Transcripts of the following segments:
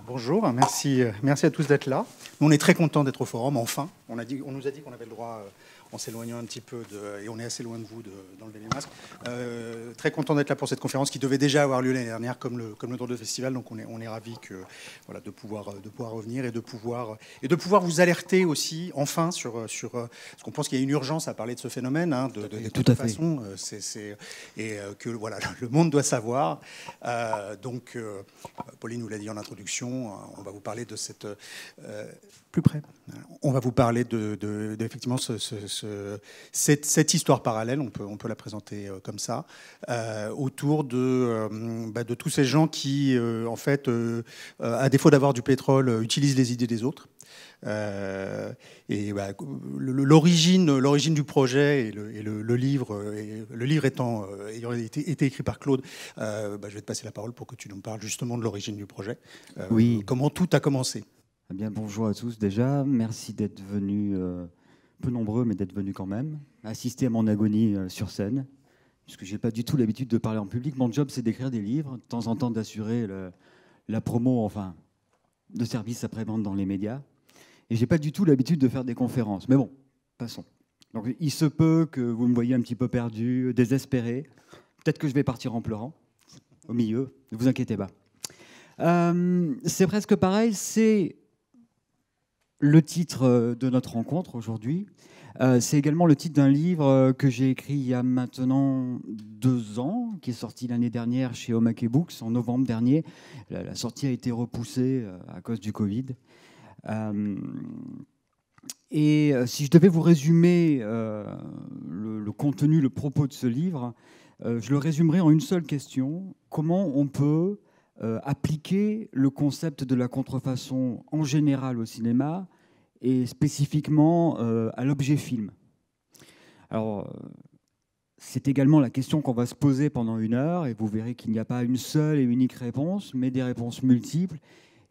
Bonjour, merci à tous d'être là. Nous, on est très contents d'être au forum, enfin. On nous a dit qu'on avait le droit, en s'éloignant un petit peu, et on est assez loin de vous, d'enlever les masques. Très content d'être là pour cette conférence qui devait déjà avoir lieu l'année dernière, comme le Drôle de Festival. Donc on est ravis de pouvoir revenir et de pouvoir vous alerter aussi, enfin, sur parce qu'on pense qu'il y a une urgence à parler de ce phénomène, de toute façon. Que voilà, le monde doit savoir. Pauline nous l'a dit en introduction, on va vous parler de cette... plus près. On va vous parler effectivement cette histoire parallèle, on peut la présenter comme ça, autour de tous ces gens qui, en fait, à défaut d'avoir du pétrole, utilisent les idées des autres. L'origine du projet et le livre ayant été écrit par Claude, je vais te passer la parole pour que tu nous parles justement de l'origine du projet. Oui. Comment tout a commencé. Eh bien, bonjour à tous déjà. Merci d'être venus, peu nombreux, mais d'être venus quand même, assister à mon agonie sur scène, puisque je n'ai pas du tout l'habitude de parler en public. Mon job, c'est d'écrire des livres, de temps en temps d'assurer la promo, enfin, de services après-vente dans les médias. Et je n'ai pas du tout l'habitude de faire des conférences. Mais bon, passons. Donc, il se peut que vous me voyez un petit peu perdu, désespéré. Peut-être que je vais partir en pleurant au milieu. Ne vous inquiétez pas. C'est presque pareil. C'est le titre de notre rencontre aujourd'hui. C'est également le titre d'un livre que j'ai écrit il y a maintenant 2 ans, qui est sorti l'année dernière chez Omake Books, en novembre dernier. La sortie a été repoussée à cause du Covid. Et si je devais vous résumer le contenu, le propos de ce livre, je le résumerai en une seule question. Comment on peut appliquer le concept de la contrefaçon en général au cinéma et spécifiquement à l'objet film? Alors, c'est également la question qu'on va se poser pendant 1 heure, et vous verrez qu'il n'y a pas une seule et unique réponse, mais des réponses multiples,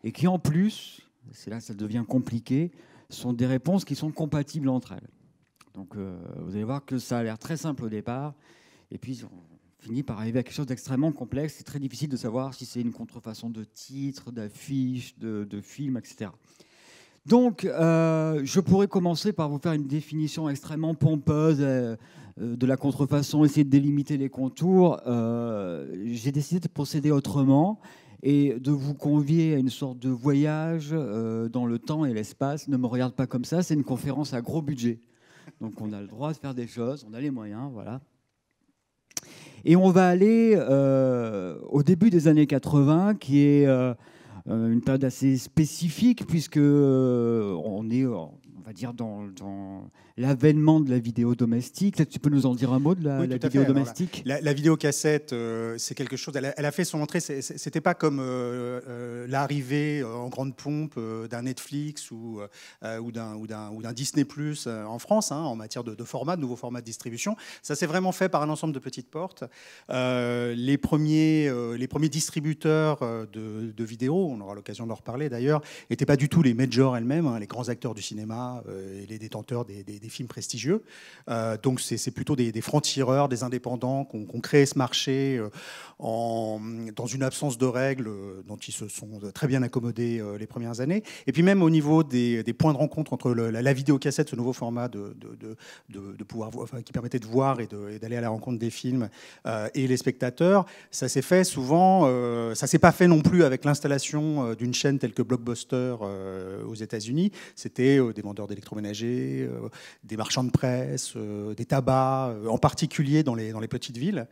et qui en plus, c'est là que ça devient compliqué, sont des réponses qui sont compatibles entre elles. Donc vous allez voir que ça a l'air très simple au départ, et puis on finit par arriver à quelque chose d'extrêmement complexe. C'est très difficile de savoir si c'est une contrefaçon de titres, d'affiches, de films, etc. Donc je pourrais commencer par vous faire une définition extrêmement pompeuse de la contrefaçon, essayer de délimiter les contours. J'ai décidé de procéder autrement et de vous convier à une sorte de voyage dans le temps et l'espace. Ne me regarde pas comme ça, c'est une conférence à gros budget. Donc on a le droit de faire des choses, on a les moyens, voilà. Et on va aller au début des années 80, qui est une période assez spécifique, puisque on est, on va dire, dans l'avènement de la vidéo domestique. Peut-être tu peux nous en dire un mot de la vidéo domestique. La vidéocassette, c'est quelque chose. Elle a fait son entrée. C'était pas comme l'arrivée en grande pompe d'un Netflix ou d'un Disney+ en France, en matière de format, de nouveaux formats de distribution. Ça s'est vraiment fait par un ensemble de petites portes. Les premiers distributeurs de vidéos, on aura l'occasion d'en reparler d'ailleurs, n'étaient pas du tout les majors elles-mêmes, les grands acteurs du cinéma et les détenteurs des films prestigieux. Donc c'est plutôt des francs-tireurs, des indépendants qui ont créé ce marché dans une absence de règles dont ils se sont très bien accommodés les premières années. Et puis même au niveau des points de rencontre entre la vidéocassette, ce nouveau format de pouvoir, qui permettait de voir et d'aller à la rencontre des films, et les spectateurs, ça s'est fait souvent, ça s'est pas fait non plus avec l'installation d'une chaîne telle que Blockbuster aux États-Unis. C'était des vendeurs d'électroménager, des marchands de presse, des tabacs, en particulier dans les petites villes,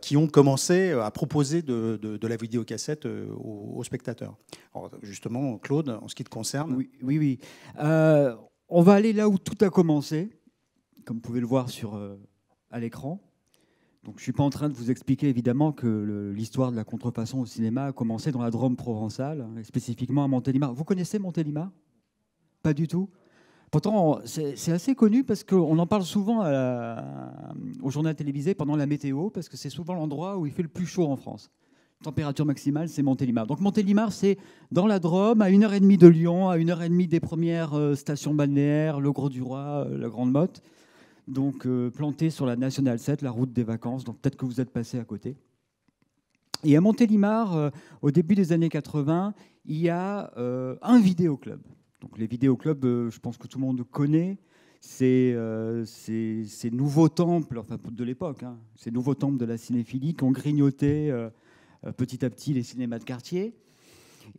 qui ont commencé à proposer de la vidéocassette aux spectateurs. Alors, justement, Claude, en ce qui te concerne... Oui. On va aller là où tout a commencé, comme vous pouvez le voir à l'écran. Donc, je ne suis pas en train de vous expliquer, évidemment, que l'histoire de la contrefaçon au cinéma a commencé dans la Drôme provençale, et spécifiquement à Montélimar. Vous connaissez Montélimar? Pas du tout. Pourtant, c'est assez connu parce qu'on en parle souvent au journal télévisé pendant la météo, parce que c'est souvent l'endroit où il fait le plus chaud en France. Température maximale, c'est Montélimar. Donc Montélimar, c'est dans la Drôme, à 1h30 de Lyon, à 1h30 des premières stations balnéaires, le Gros-du-Roi, la Grande Motte. Donc planté sur la Nationale 7, la route des vacances. Donc peut-être que vous êtes passé à côté. Et à Montélimar, au début des années 80, il y a un vidéoclub. Donc les vidéoclubs, je pense que tout le monde connaît. Ces nouveaux temples, enfin de l'époque, hein, ces nouveaux temples de la cinéphilie qui ont grignoté petit à petit les cinémas de quartier.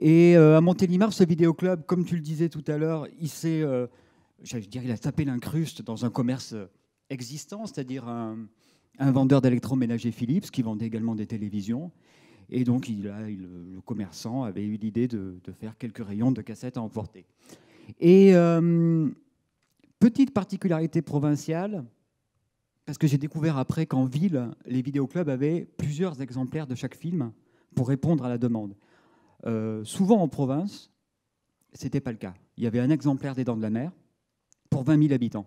Et à Montélimar, ce vidéoclub, comme tu le disais tout à l'heure, il a tapé l'incruste dans un commerce existant, c'est-à-dire un vendeur d'électroménager Philips qui vendait également des télévisions. Et donc le commerçant avait eu l'idée de faire quelques rayons de cassettes à emporter. Et petite particularité provinciale, parce que j'ai découvert après qu'en ville, les vidéoclubs avaient plusieurs exemplaires de chaque film pour répondre à la demande. Souvent en province, ce n'était pas le cas. Il y avait un exemplaire des Dents de la Mer pour 20 000 habitants.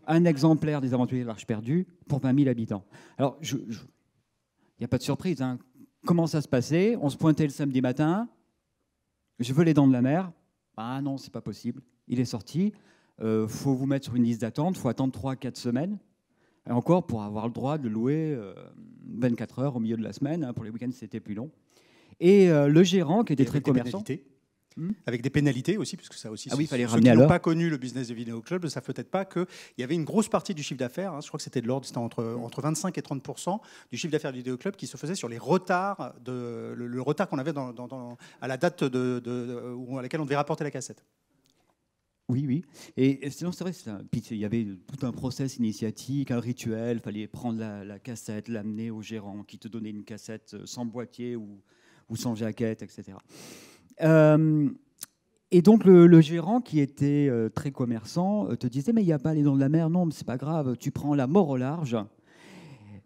Un exemplaire des Aventuriers de l'Arche perdue pour 20 000 habitants. Alors, il n'y a pas de surprise. Hein. Comment ça se passait? On se pointait le samedi matin. Je veux les Dents de la Mer. Ah non, c'est pas possible. Il est sorti. Faut vous mettre sur une liste d'attente. Faut attendre 3-4 semaines. Et encore pour avoir le droit de louer 24 heures au milieu de la semaine. Hein. Pour les week-ends, c'était plus long. Et le gérant, qui était très commerçant... Avec des pénalités aussi, puisque ça aussi, il fallait ceux ramener qui n'ont pas connu le business de vidéoclub ne savent peut-être pas qu'il y avait une grosse partie du chiffre d'affaires, hein, je crois que c'était de l'ordre, c'était entre 25 et 30% du chiffre d'affaires du vidéoclub qui se faisait sur les retards, le retard qu'on avait à la date à laquelle on devait rapporter la cassette. Oui, oui. Et sinon, c'est vrai, puis il y avait tout un process initiatique, un rituel, il fallait prendre la cassette, l'amener au gérant qui te donnait une cassette sans boîtier ou sans jaquette, etc. Et donc le gérant, qui était très commerçant, te disait mais il n'y a pas les Dents de la Mer, non, mais c'est pas grave, tu prends La Mort au large,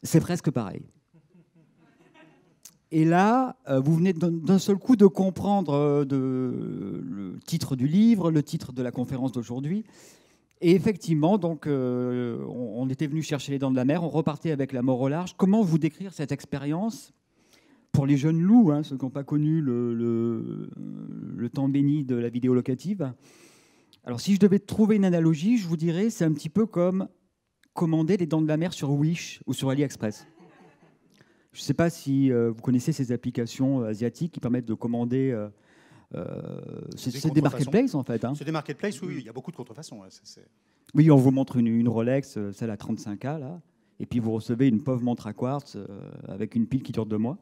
c'est presque pareil. Et là, vous venez d'un seul coup de comprendre le titre du livre, le titre de la conférence d'aujourd'hui. Et effectivement, donc, on était venu chercher les Dents de la Mer, on repartait avec La Mort au large. Comment vous décrire cette expérience pour les jeunes loups, hein, ceux qui n'ont pas connu le temps béni de la vidéo locative? Alors, si je devais trouver une analogie, je vous dirais c'est un petit peu comme commander les Dents de la Mer sur Wish ou sur AliExpress. Je ne sais pas si vous connaissez ces applications asiatiques qui permettent de commander. C'est des marketplaces, en fait. Hein. C'est des marketplaces, oui, il y a beaucoup de contrefaçons. Ouais, oui, on vous montre une Rolex, celle à 35K, là, et puis vous recevez une pauvre montre à quartz avec une pile qui dure 2 mois.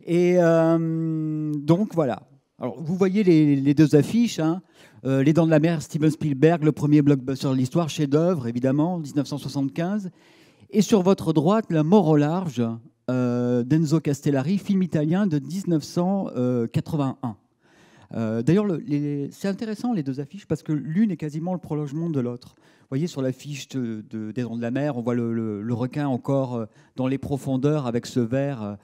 Et donc, voilà. Alors, vous voyez les deux affiches. Hein. Les Dents de la Mer, Steven Spielberg, le premier blockbuster de l'histoire, chef-d'œuvre, évidemment, 1975. Et sur votre droite, La Mort au large, d'Enzo Castellari, film italien de 1981. D'ailleurs, c'est intéressant les deux affiches parce que l'une est quasiment le prolongement de l'autre. Vous voyez, sur l'affiche des Dents de la Mer, on voit le requin encore dans les profondeurs avec ce verre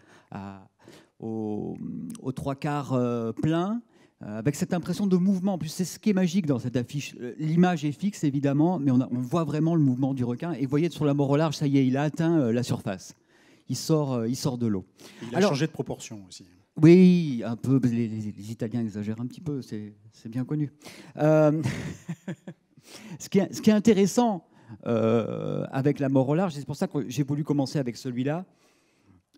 aux 3/4 plein, avec cette impression de mouvement. En plus, c'est ce qui est magique dans cette affiche. L'image est fixe, évidemment, mais on voit vraiment le mouvement du requin. Et vous voyez, sur La Mort au large, ça y est, il a atteint la surface. Il sort de l'eau. Il a changé de proportion aussi. Oui, un peu. Les Italiens exagèrent un petit peu, c'est bien connu. Ce qui est intéressant avec La Mort au large, c'est pour ça que j'ai voulu commencer avec celui-là,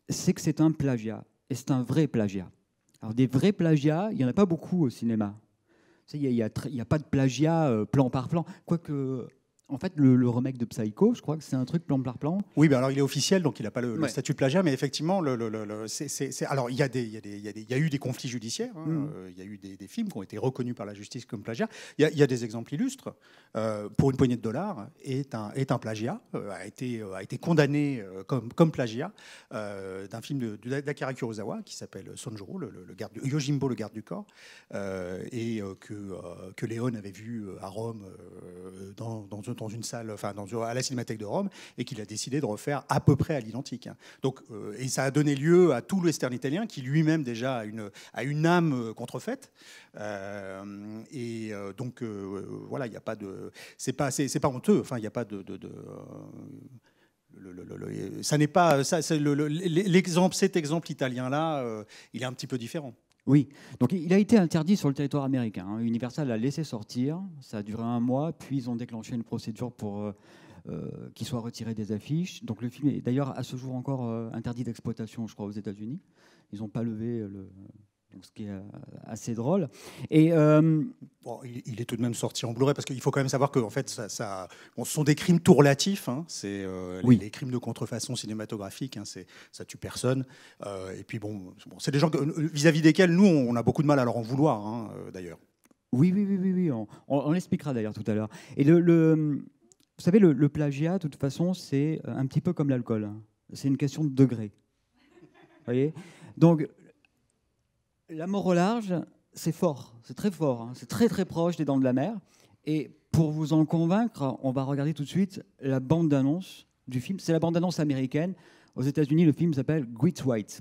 c'est que c'est un plagiat. Et c'est un vrai plagiat. Alors, des vrais plagiats, il n'y en a pas beaucoup au cinéma. Il n'y a pas de plagiat plan par plan. Quoique, en fait, le remake de Psycho, je crois que c'est un truc plan par plan. Oui, ben alors il est officiel, donc il n'a pas le statut de plagiat, mais effectivement, alors il y a eu des conflits judiciaires, hein, il y a eu des films qui ont été reconnus par la justice comme plagiat. Il y a des exemples illustres. Pour une poignée de dollars est un plagiat, a été condamné comme plagiat d'un film d'Akira Kurosawa qui s'appelle Sonjuro, Yojimbo, le garde du corps, et que Léon avait vu à Rome dans une salle, enfin à la Cinémathèque de Rome, et qu'il a décidé de refaire à peu près à l'identique. Donc, et ça a donné lieu à tout le western italien qui lui-même déjà a une âme contrefaite. Donc voilà, il n'y a pas de, c'est pas honteux. Enfin, il n'y a pas de ça n'est pas ça. Cet exemple italien-là, il est un petit peu différent. Oui, donc il a été interdit sur le territoire américain. Hein. Universal l'a laissé sortir, ça a duré 1 mois, puis ils ont déclenché une procédure pour qu'il soit retiré des affiches. Donc le film est d'ailleurs à ce jour encore interdit d'exploitation, je crois, aux États-Unis. Ils n'ont pas levé Donc, ce qui est assez drôle. Et bon, il est tout de même sorti en Blu-ray parce qu'il faut quand même savoir que en fait, bon, ce sont des crimes tout relatifs. Hein, c'est oui. les crimes de contrefaçon cinématographique. Hein, ça tue personne. Et puis bon, c'est des gens vis-à-vis desquels nous, on a beaucoup de mal à leur en vouloir, hein, d'ailleurs. Oui, on l'expliquera d'ailleurs tout à l'heure. Et vous savez, le plagiat, de toute façon, c'est un petit peu comme l'alcool. C'est une question de degré. Vous voyez ? Donc, La mort au large, c'est fort, c'est très fort, hein, c'est très très proche des Dents de la Mer. Et pour vous en convaincre, on va regarder tout de suite la bande-annonce du film. C'est la bande-annonce américaine. Aux États-Unis, le film s'appelle Great White.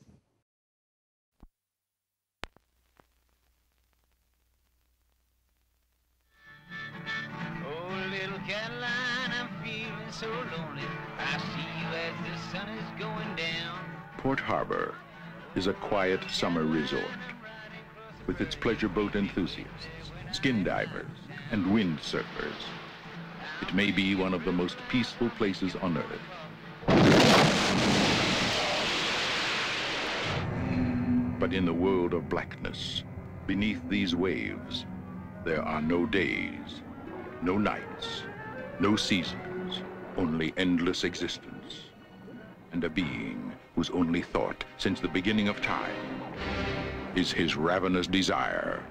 Oh, little Caroline, I'm feeling so lonely. I see you as the sun is going down. Port Harbor is a quiet summer resort with its pleasure boat enthusiasts, skin divers, and windsurfers. It may be one of the most peaceful places on earth. But in the world of blackness, beneath these waves, there are no days, no nights, no seasons, only endless existence, and a being whose only thought since the beginning of time is his ravenous desire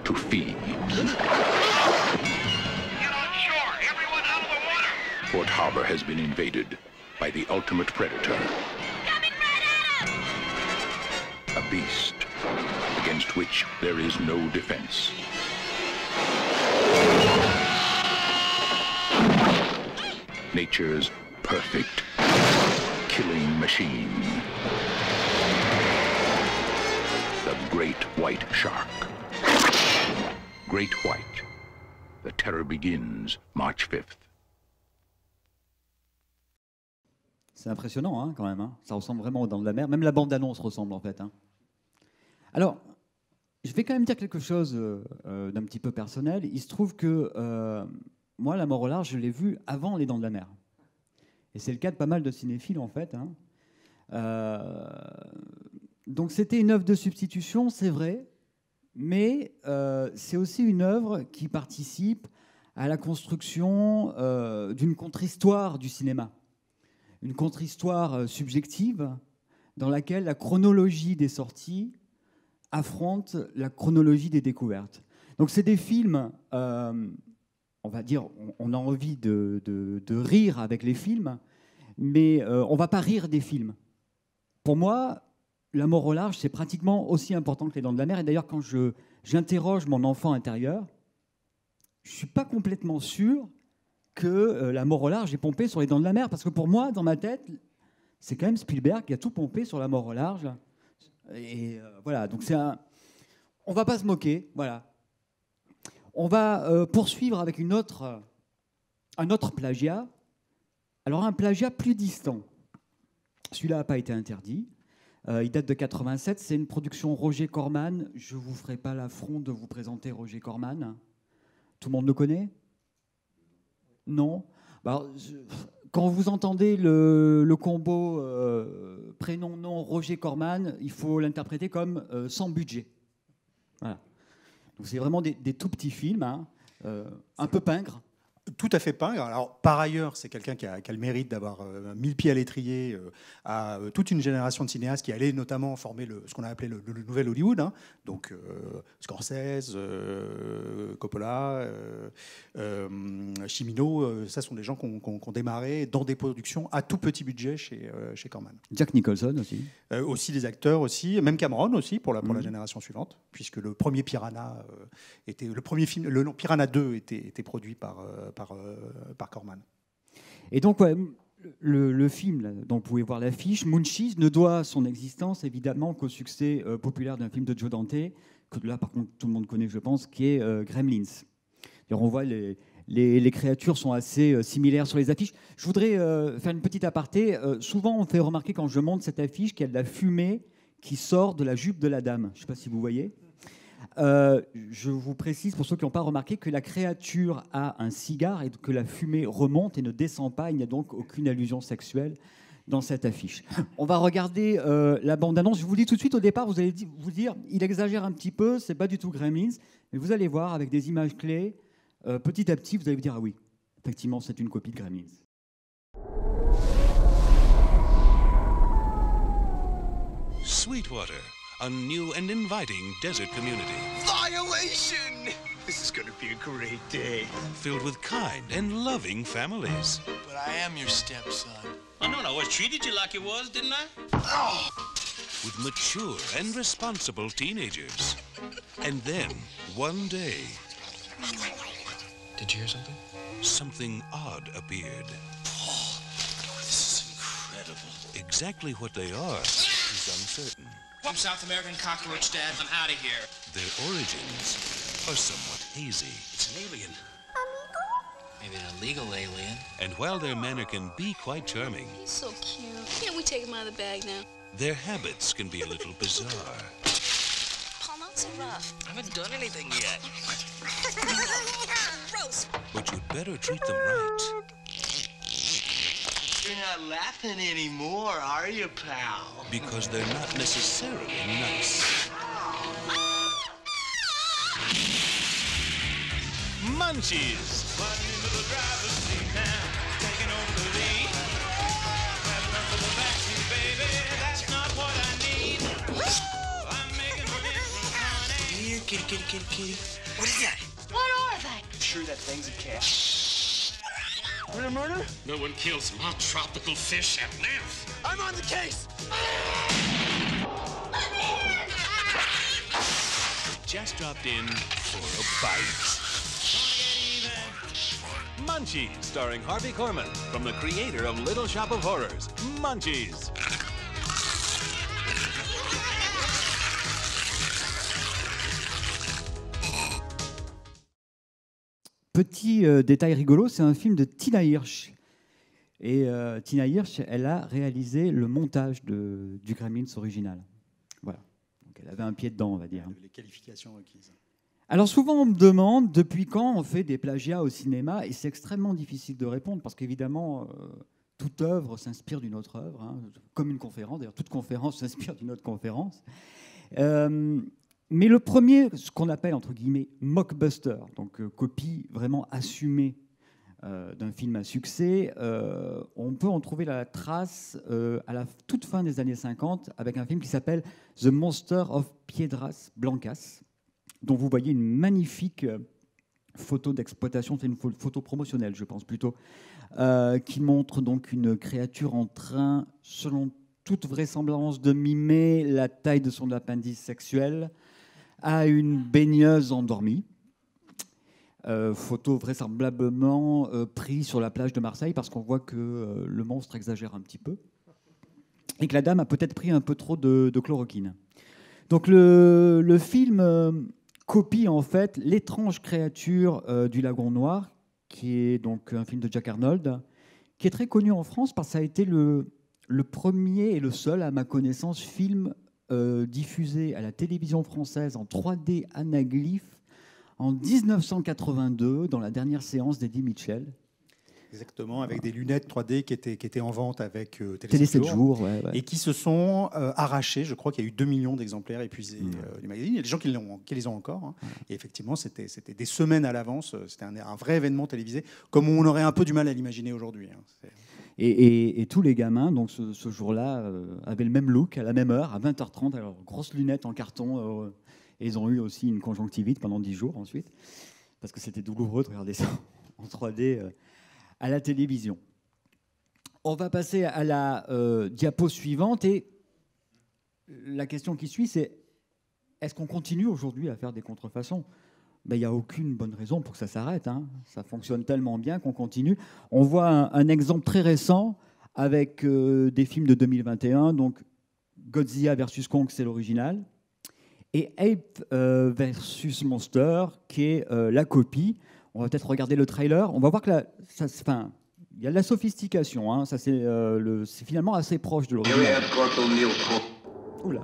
to feed. Get on shore! Everyone out of the water! Port Harbor has been invaded by the ultimate predator. Coming right at us! A beast against which there is no defense. Nature's perfect killing machine. The Great White Shark. Great White. The terror begins March 5th. C'est impressionnant, hein, quand même. Hein. Ça ressemble vraiment aux Dents de la Mer. Même la bande-annonce ressemble, en fait. Hein. Alors, je vais quand même dire quelque chose d'un petit peu personnel. Il se trouve que moi, La mort au large, je l'ai vu avant Les Dents de la Mer. Et c'est le cas de pas mal de cinéphiles, en fait. Hein. Donc, c'était une œuvre de substitution, c'est vrai. Mais c'est aussi une œuvre qui participe à la construction d'une contre-histoire du cinéma. Une contre-histoire subjective dans laquelle la chronologie des sorties affronte la chronologie des découvertes. Donc c'est des films, on va dire, on a envie de rire avec les films, mais on ne va pas rire des films. Pour moi, La mort au large, c'est pratiquement aussi important que Les Dents de la Mer. Et d'ailleurs, quand j'interroge mon enfant intérieur, je ne suis pas complètement sûr que La mort au large est pompée sur Les Dents de la Mer. Parce que pour moi, dans ma tête, c'est quand même Spielberg qui a tout pompé sur La mort au large. Et voilà, donc on ne va pas se moquer. Voilà. On va poursuivre avec un autre plagiat. Alors, un plagiat plus distant. Celui-là n'a pas été interdit. Il date de 87. C'est une production Roger Corman. Je ne vous ferai pas l'affront de vous présenter Roger Corman. Tout le monde le connaît ? Non. Alors, quand vous entendez le combo prénom-nom Roger Corman, il faut l'interpréter comme sans budget. Voilà. Donc c'est vraiment des tout petits films, hein, un peu pingres. Tout à fait pingre. Alors, par ailleurs, c'est quelqu'un qui a le mérite d'avoir mis le pied à l'étrier à toute une génération de cinéastes qui allaient notamment former ce qu'on a appelé le nouvel Hollywood. Hein. Donc, Scorsese, Coppola, Cimino, ça sont des gens qui ont démarré dans des productions à tout petit budget chez Corman. Jack Nicholson aussi. Aussi des acteurs aussi, même Cameron aussi pour la génération suivante, puisque le premier Piranha était le premier film, le Piranha 2 était produit par Corman. Et donc, ouais, le film là, dont vous pouvez voir l'affiche, Munchies, ne doit son existence évidemment qu'au succès populaire d'un film de Joe Dante, que là par contre tout le monde connaît, je pense, qui est Gremlins. Alors, on voit les créatures sont assez similaires sur les affiches. Je voudrais faire une petite aparté. Souvent, on fait remarquer quand je monte cette affiche qu'il y a de la fumée qui sort de la jupe de la dame. Je ne sais pas si vous voyez. Je vous précise, pour ceux qui n'ont pas remarqué, que la créature a un cigare et que la fumée remonte et ne descend pas. Il n'y a donc aucune allusion sexuelle. dans cette affiche. On va regarder la bande-annonce. Je vous dis tout de suite au départ, vous allez vous dire, il exagère un petit peu, c'est pas du tout Gremlins, mais vous allez voir avec des images clés, petit à petit, vous allez vous dire, ah oui, effectivement, c'est une copie de Gremlins. Sweetwater, a new and inviting desert community. Violation! This is gonna be a great day. Filled with kind and loving families. But I am your stepson. I know, I always treated you like you was, didn't I? Oh! With mature and responsible teenagers. And then, one day... Did you hear something? Something odd appeared. Paul, this is incredible. Exactly what they are is uncertain. I'm South American cockroach, Dad. I'm out of here. Their origins are somewhat hazy. It's an alien. Maybe an illegal alien. And while their manner can be quite charming, He's so cute. Can't we take him out of the bag now? their habits can be a little bizarre. Paul, not so rough. I haven't done anything yet. Gross. But you'd better treat them right. You're not laughing anymore, are you, pal? Because they're not necessarily nice. Munchies. Button into the driver's seat now. Taking over the lead. Grabbing up for the backseat, baby. That's not what I need. I'm making money from Connie. Here, kitty. What is that? What are they? I'm sure that thing's a cat. Murder? No one kills some hot tropical fish at length. I'm on the case! Just dropped in for a bite. Munchies, starring Harvey Korman, from the creator of Little Shop of Horrors. Munchies. Petit détail rigolo, c'est un film de Tina Hirsch. Et Tina Hirsch, elle a réalisé le montage du Gremlins original. Voilà. Donc elle avait un pied dedans, on va dire. Les qualifications requises. Alors souvent, on me demande depuis quand on fait des plagiats au cinéma, et c'est extrêmement difficile de répondre, parce qu'évidemment, toute œuvre s'inspire d'une autre œuvre, hein, comme une conférence. D'ailleurs, toute conférence s'inspire d'une autre conférence. Mais le premier, ce qu'on appelle, entre guillemets, mockbuster, donc copie vraiment assumée d'un film à succès, on peut en trouver la trace à la toute fin des années 50 avec un film qui s'appelle The Monster of Piedras Blancas, dont vous voyez une magnifique photo d'exploitation, c'est une photo promotionnelle, je pense plutôt, qui montre donc une créature en train, selon toute vraisemblance, de mimer la taille de son appendice sexuel à une baigneuse endormie. Photo vraisemblablement prise sur la plage de Marseille, parce qu'on voit que le monstre exagère un petit peu et que la dame a peut-être pris un peu trop de chloroquine. Donc le film copie en fait L'étrange créature du lagon noir, qui est donc un film de Jack Arnold, qui est très connu en France parce que ça a été le premier et le seul, à ma connaissance, film diffusé à la télévision française en 3D anaglyphe en 1982, dans la dernière séance d'Eddie Mitchell. Exactement, avec des lunettes 3D qui étaient en vente avec Télé 7 jours, ouais. Et qui se sont arrachés. Je crois qu'il y a eu 2 millions d'exemplaires épuisés du magazine. Il y a des gens qui les ont encore. Hein. Et effectivement, c'était des semaines à l'avance. C'était un vrai événement télévisé, comme on aurait un peu du mal à l'imaginer aujourd'hui. Hein. Et tous les gamins, donc ce jour-là, avaient le même look, à la même heure, à 20h30. Alors, grosses lunettes en carton. Et ils ont eu aussi une conjonctivite pendant 10 jours ensuite, parce que c'était douloureux de regarder ça en 3D à la télévision. On va passer à la diapo suivante. Et la question qui suit, c'est est-ce qu'on continue aujourd'hui à faire des contrefaçons ? Il n'y a aucune bonne raison pour que ça s'arrête. Hein. Ça fonctionne tellement bien qu'on continue. On voit un exemple très récent avec des films de 2021. Donc, Godzilla versus Kong, c'est l'original. Et Ape versus Monster, qui est la copie. On va peut-être regarder le trailer. On va voir que il y a de la sophistication. Hein. Ça, c'est finalement assez proche de l'original. Oula.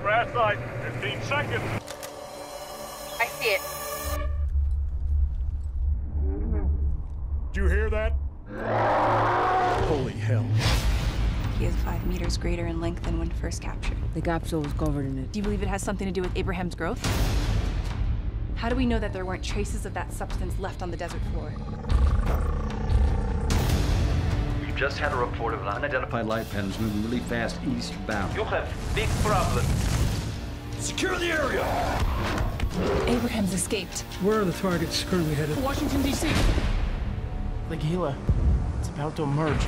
Grass light, 15 seconds. I see it. you hear that? Holy hell. He is 5 meters greater in length than when first captured. The capsule was covered in it. Do you believe it has something to do with Abraham's growth? How do we know that there weren't traces of that substance left on the desert floor? We've just had a report of an unidentified light patterns moving really fast eastbound. You'll have big problems. Secure the area! Abraham's escaped. Where are the targets currently headed? Washington, D.C. The Gila. It's about to emerge.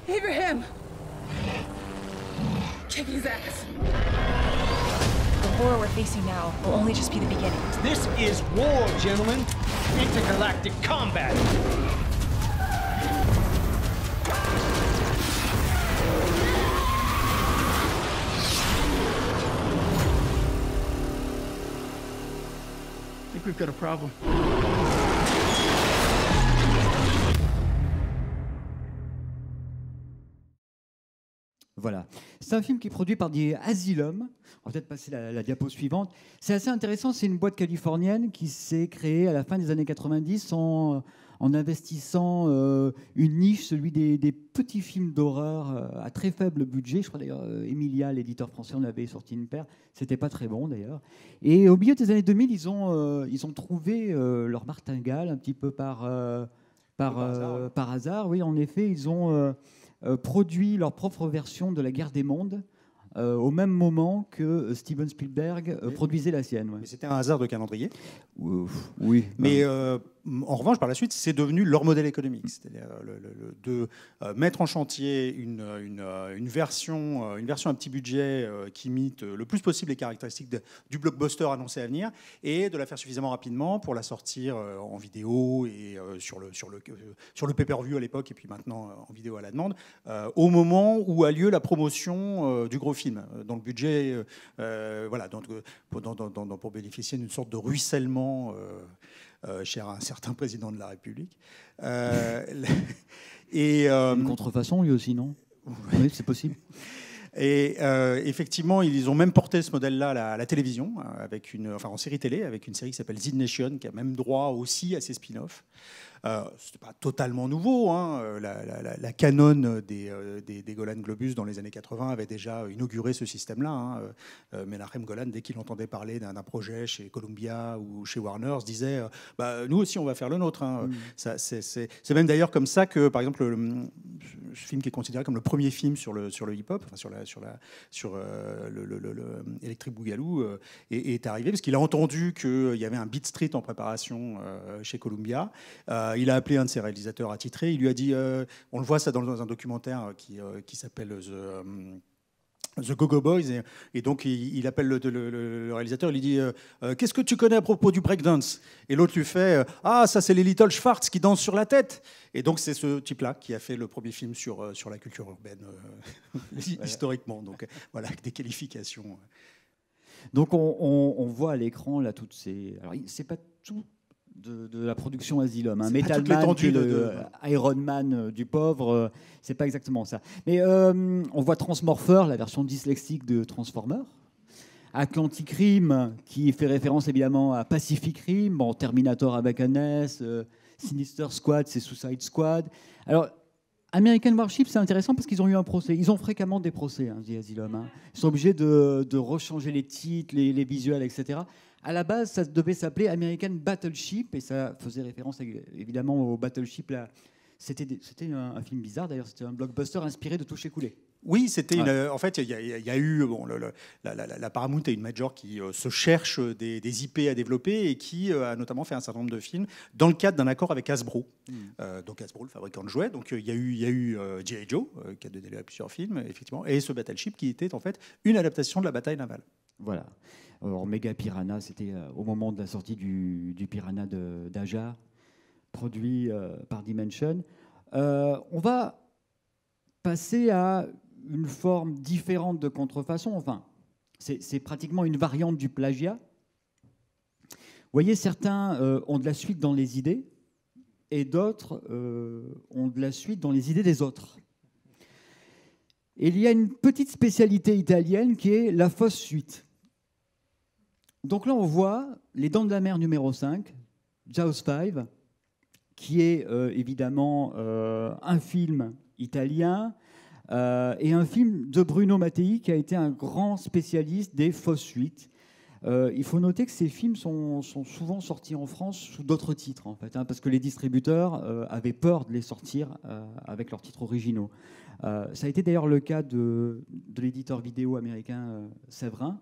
Abraham! Kick his ass. The horror we're facing now will only just be the beginning. This is war, gentlemen. Intergalactic combat. I think we've got a problem. Voilà. C'est un film qui est produit par des Asylum. On va peut-être passer la diapo suivante. C'est assez intéressant. C'est une boîte californienne qui s'est créée à la fin des années 90 en investissant une niche, celui des petits films d'horreur à très faible budget. Je crois d'ailleurs Emilia, l'éditeur français, en avait sorti une paire. C'était pas très bon d'ailleurs. Et au milieu des années 2000, ils ont trouvé leur martingale un petit peu par hasard. Oui, en effet, ils ont produit leur propre version de La Guerre des Mondes au même moment que Steven Spielberg produisait la sienne. Ouais. Mais c'était un hasard de calendrier. Oui. Mais en revanche, par la suite, c'est devenu leur modèle économique. C'est-à-dire de mettre en chantier une version à petit budget qui imite le plus possible les caractéristiques du blockbuster annoncé à venir et de la faire suffisamment rapidement pour la sortir en vidéo et sur le pay-per-view à l'époque et puis maintenant en vidéo à la demande, au moment où a lieu la promotion du gros film. Dans le budget, voilà, pour bénéficier d'une sorte de ruissellement cher à un certain président de la République. Une contrefaçon, lui aussi, non? Oui, c'est possible. Et effectivement, ils ont même porté ce modèle-là à la télévision, en série télé, avec une série qui s'appelle Z Nation, qui a même droit aussi à ses spin-offs. C'était pas totalement nouveau. Hein. La canon des Golan Globus dans les années 80 avait déjà inauguré ce système-là. Hein. Menachem Golan, dès qu'il entendait parler d'un projet chez Columbia ou chez Warner, se disait nous aussi, on va faire le nôtre. Hein. C'est même d'ailleurs comme ça que, par exemple, ce film qui est considéré comme le premier film sur le hip-hop, enfin, sur le Electric Boogaloo, est arrivé parce qu'il a entendu qu'il y avait un Beat Street en préparation chez Columbia. Il a appelé un de ses réalisateurs attitrés. Il lui a dit, on le voit ça dans un documentaire qui s'appelle The Go-Go Boys, et donc il appelle le réalisateur, il lui dit qu'est-ce que tu connais à propos du breakdance? Et l'autre lui fait ça c'est les Little Schwartz qui dansent sur la tête. Et donc c'est ce type-là qui a fait le premier film sur la culture urbaine historiquement. Donc voilà, avec des qualifications. Donc on voit à l'écran là toutes ces. Alors c'est pas tout de la production Asylum. Hein. Metal Man, qui est le Iron Man du pauvre, c'est pas exactement ça. Mais on voit Transmorpher, la version dyslexique de Transformer. Atlantic Rim, qui fait référence évidemment à Pacific Rim, Terminator avec Annès, Sinister Squad, c'est Suicide Squad. Alors, American Warship, c'est intéressant parce qu'ils ont eu un procès. Ils ont fréquemment des procès, hein, dit Asylum. Hein. Ils sont obligés de rechanger les titres, les visuels, etc. À la base, ça devait s'appeler American Battleship, et ça faisait référence évidemment au Battleship. Là. C'était un film bizarre, d'ailleurs, c'était un blockbuster inspiré de Touché Coulé. Oui, c'était en fait, il y a eu la Paramount et une major qui se cherchent des IP à développer et qui a notamment fait un certain nombre de films dans le cadre d'un accord avec Hasbro. Donc Hasbro, le fabricant de jouets. Donc il y a eu G.I. Joe qui a donné plusieurs films, effectivement, et ce Battleship qui était en fait une adaptation de la bataille navale. Voilà. Alors, Mega Piranha, c'était au moment de la sortie du Piranha d'Aja, produit par Dimension. On va passer à une forme différente de contrefaçon. Enfin, c'est pratiquement une variante du plagiat. Vous voyez, certains ont de la suite dans les idées et d'autres ont de la suite dans les idées des autres. Et il y a une petite spécialité italienne qui est la fausse suite. Donc là, on voit Les Dents de la Mer numéro 5, Jaws 5, qui est évidemment un film italien et un film de Bruno Mattei, qui a été un grand spécialiste des fausses suites. Il faut noter que ces films sont souvent sortis en France sous d'autres titres, en fait, parce que les distributeurs avaient peur de les sortir avec leurs titres originaux. Ça a été d'ailleurs le cas de l'éditeur vidéo américain Séverin,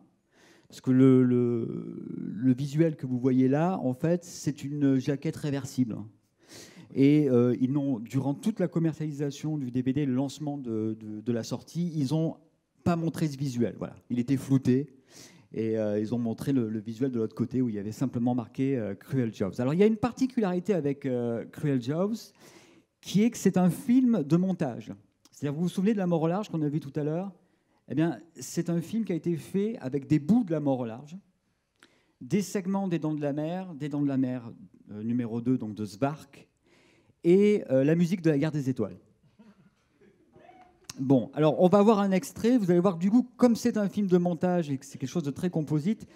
parce que le visuel que vous voyez là, en fait, c'est une jaquette réversible. Et ils n'ont, durant toute la commercialisation du DVD, le lancement de la sortie, ils n'ont pas montré ce visuel. Voilà. Il était flouté. Et ils ont montré le visuel de l'autre côté où il y avait simplement marqué Cruel Jaws. Alors il y a une particularité avec Cruel Jaws, qui est que c'est un film de montage. C'est-à-dire, vous vous souvenez de La Mort au large qu'on a vu tout à l'heure ? Eh bien, c'est un film qui a été fait avec des bouts de La Mort au large, des segments des Dents de la Mer numéro 2, donc de Svark, et la musique de La Guerre des Étoiles. Bon, alors on va voir un extrait, vous allez voir que du coup, comme c'est un film de montage et que c'est quelque chose de très composite,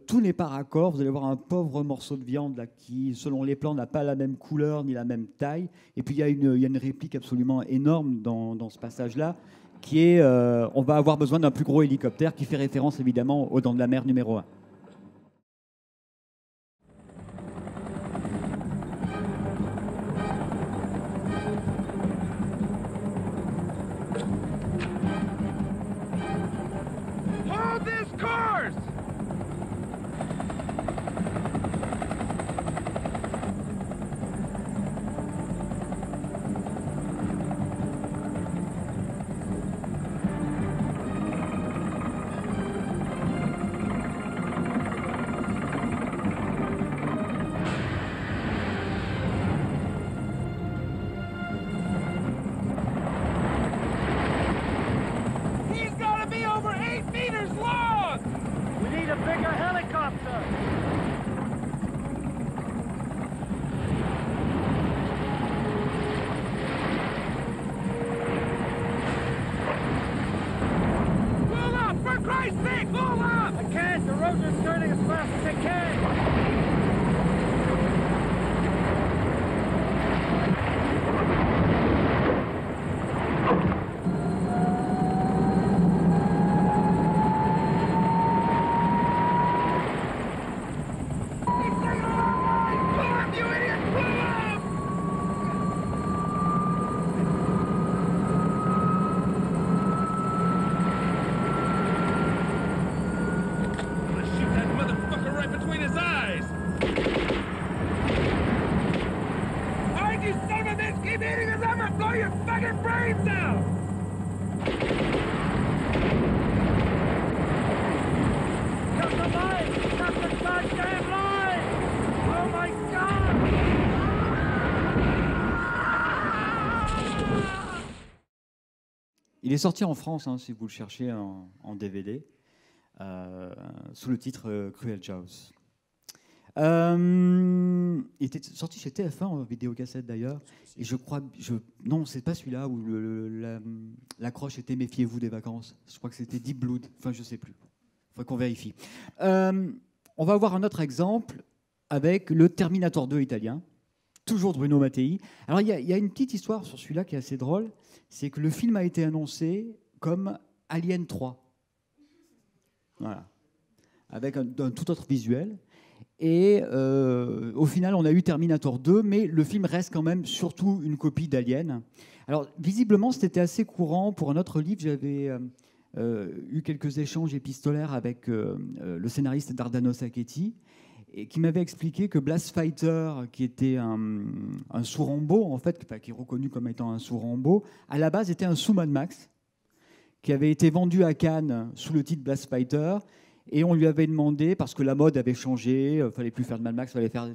tout n'est pas raccord. Vous allez voir un pauvre morceau de viande là, qui, selon les plans, n'a pas la même couleur ni la même taille. Et puis il y a une réplique absolument énorme dans ce passage-là, qui est on va avoir besoin d'un plus gros hélicoptère, qui fait référence évidemment aux Dents de la Mer numéro 1. Il est sorti en France, si vous le cherchez en DVD, sous le titre Cruel Jaws. Il était sorti chez TF1 en vidéocassette d'ailleurs, et je crois, non, c'est pas celui-là où l'accroche était Méfiez-vous des vacances. Je crois que c'était Deep Blood. Enfin, je sais plus. Il faudrait qu'on vérifie. On va voir un autre exemple avec le Terminator 2 italien, toujours de Bruno Mattei. Alors, il y a une petite histoire sur celui-là qui est assez drôle. C'est que le film a été annoncé comme Alien 3. Voilà. Avec un tout autre visuel. Et au final, on a eu Terminator 2, mais le film reste quand même surtout une copie d'Alien. Alors, visiblement, c'était assez courant. Pour un autre livre, j'avais eu quelques échanges épistolaires avec le scénariste Dardano Sacchetti, et qui m'avait expliqué que Blast Fighter, qui était un sous-Rambo, en fait, qui est reconnu comme étant un sous-Rambo, à la base était un sous-Mad Max, qui avait été vendu à Cannes sous le titre Blast Fighter, et on lui avait demandé, parce que la mode avait changé, il fallait plus faire de Mad Max, fallait faire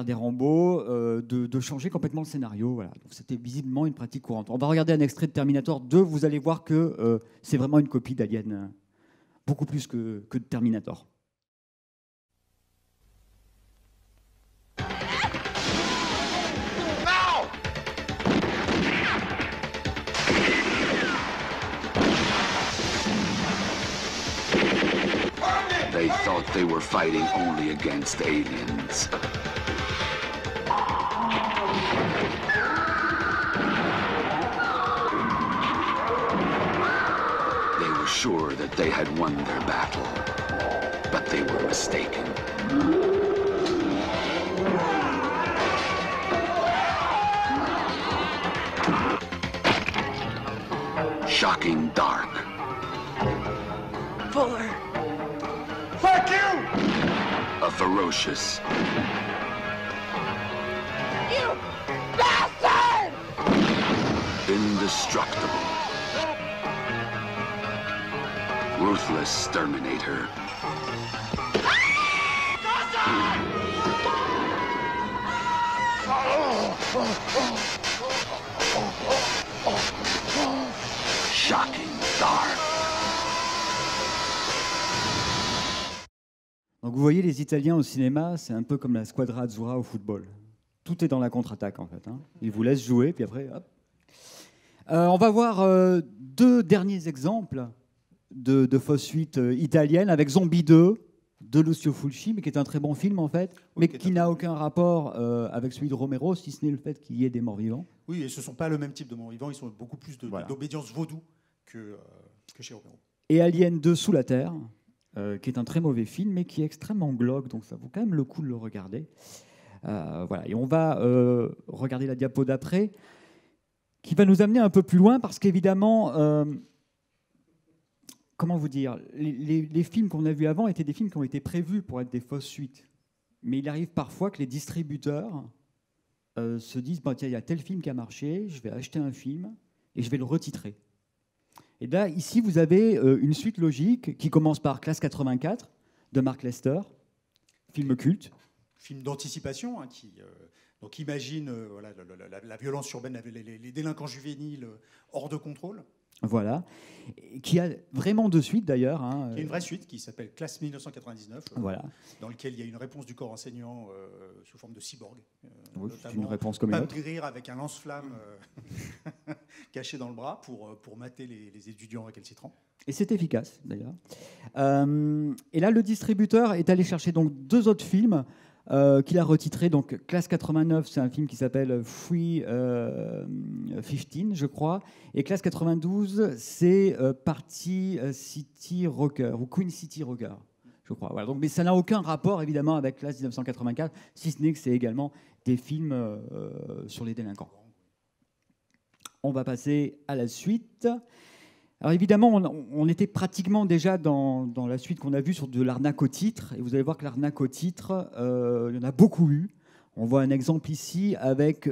des Rambo, de changer complètement le scénario. Voilà. Donc c'était visiblement une pratique courante. On va regarder un extrait de Terminator 2, vous allez voir que c'est vraiment une copie d'Alien, beaucoup plus que de Terminator. They They thought they were fighting only against aliens. They were sure that they had won their battle, but they were mistaken. Shocking dark. Fuller. Fuck you! A ferocious. You bastard! Indestructible. Ruthless Terminator. Shocking dark. Donc vous voyez, les Italiens au cinéma, c'est un peu comme la Squadra Azzurra au football. Tout est dans la contre-attaque, en fait. Ils vous laissent jouer, puis après, hop. On va voir deux derniers exemples de fausses suites italiennes, avec Zombie 2 de Lucio Fulci, mais qui est un très bon film, en fait, mais qui n'a aucun rapport avec celui de Romero, si ce n'est le fait qu'il y ait des morts-vivants. Oui, et ce ne sont pas le même type de morts-vivants, ils sont beaucoup plus d'obédience vaudou que chez Romero. Et Alien 2 Sous la Terre, qui est un très mauvais film, mais qui est extrêmement glauque, donc ça vaut quand même le coup de le regarder. Voilà. Et on va regarder la diapo d'après, qui va nous amener un peu plus loin, parce qu'évidemment, comment vous dire, les films qu'on a vus avant étaient des films qui ont été prévus pour être des fausses suites. Mais il arrive parfois que les distributeurs se disent, bah, tiens, il y a tel film qui a marché, je vais acheter un film et je vais le retitrer. Et là, ici, vous avez une suite logique qui commence par Classe 84 de Mark Lester, film culte. Film d'anticipation qui donc imagine voilà, la violence urbaine, les délinquants juvéniles hors de contrôle. Voilà, qui a vraiment deux suites d'ailleurs. Il y a une vraie suite qui s'appelle Classe 1999, voilà. Dans lequel il y a une réponse du corps enseignant sous forme de cyborg. Oui, c'est une réponse comme une autre. Rire avec un lance-flamme caché dans le bras pour mater les étudiants récalcitrants. Et c'est efficace d'ailleurs. Et là, le distributeur est allé chercher donc deux autres films qu'il a retitrés. Donc, Classe 89, c'est un film qui s'appelle Free 15, je crois. Et Classe 92, c'est Party City Rocker, ou Queen City Rocker, je crois. Voilà. Donc, mais ça n'a aucun rapport, évidemment, avec Classe 1984, si ce n'est que c'est également des films sur les délinquants. On va passer à la suite. Alors évidemment, on était pratiquement déjà dans la suite qu'on a vue sur de l'arnaque au titre. Et vous allez voir que l'arnaque au titre, il y en a beaucoup eu. On voit un exemple ici avec,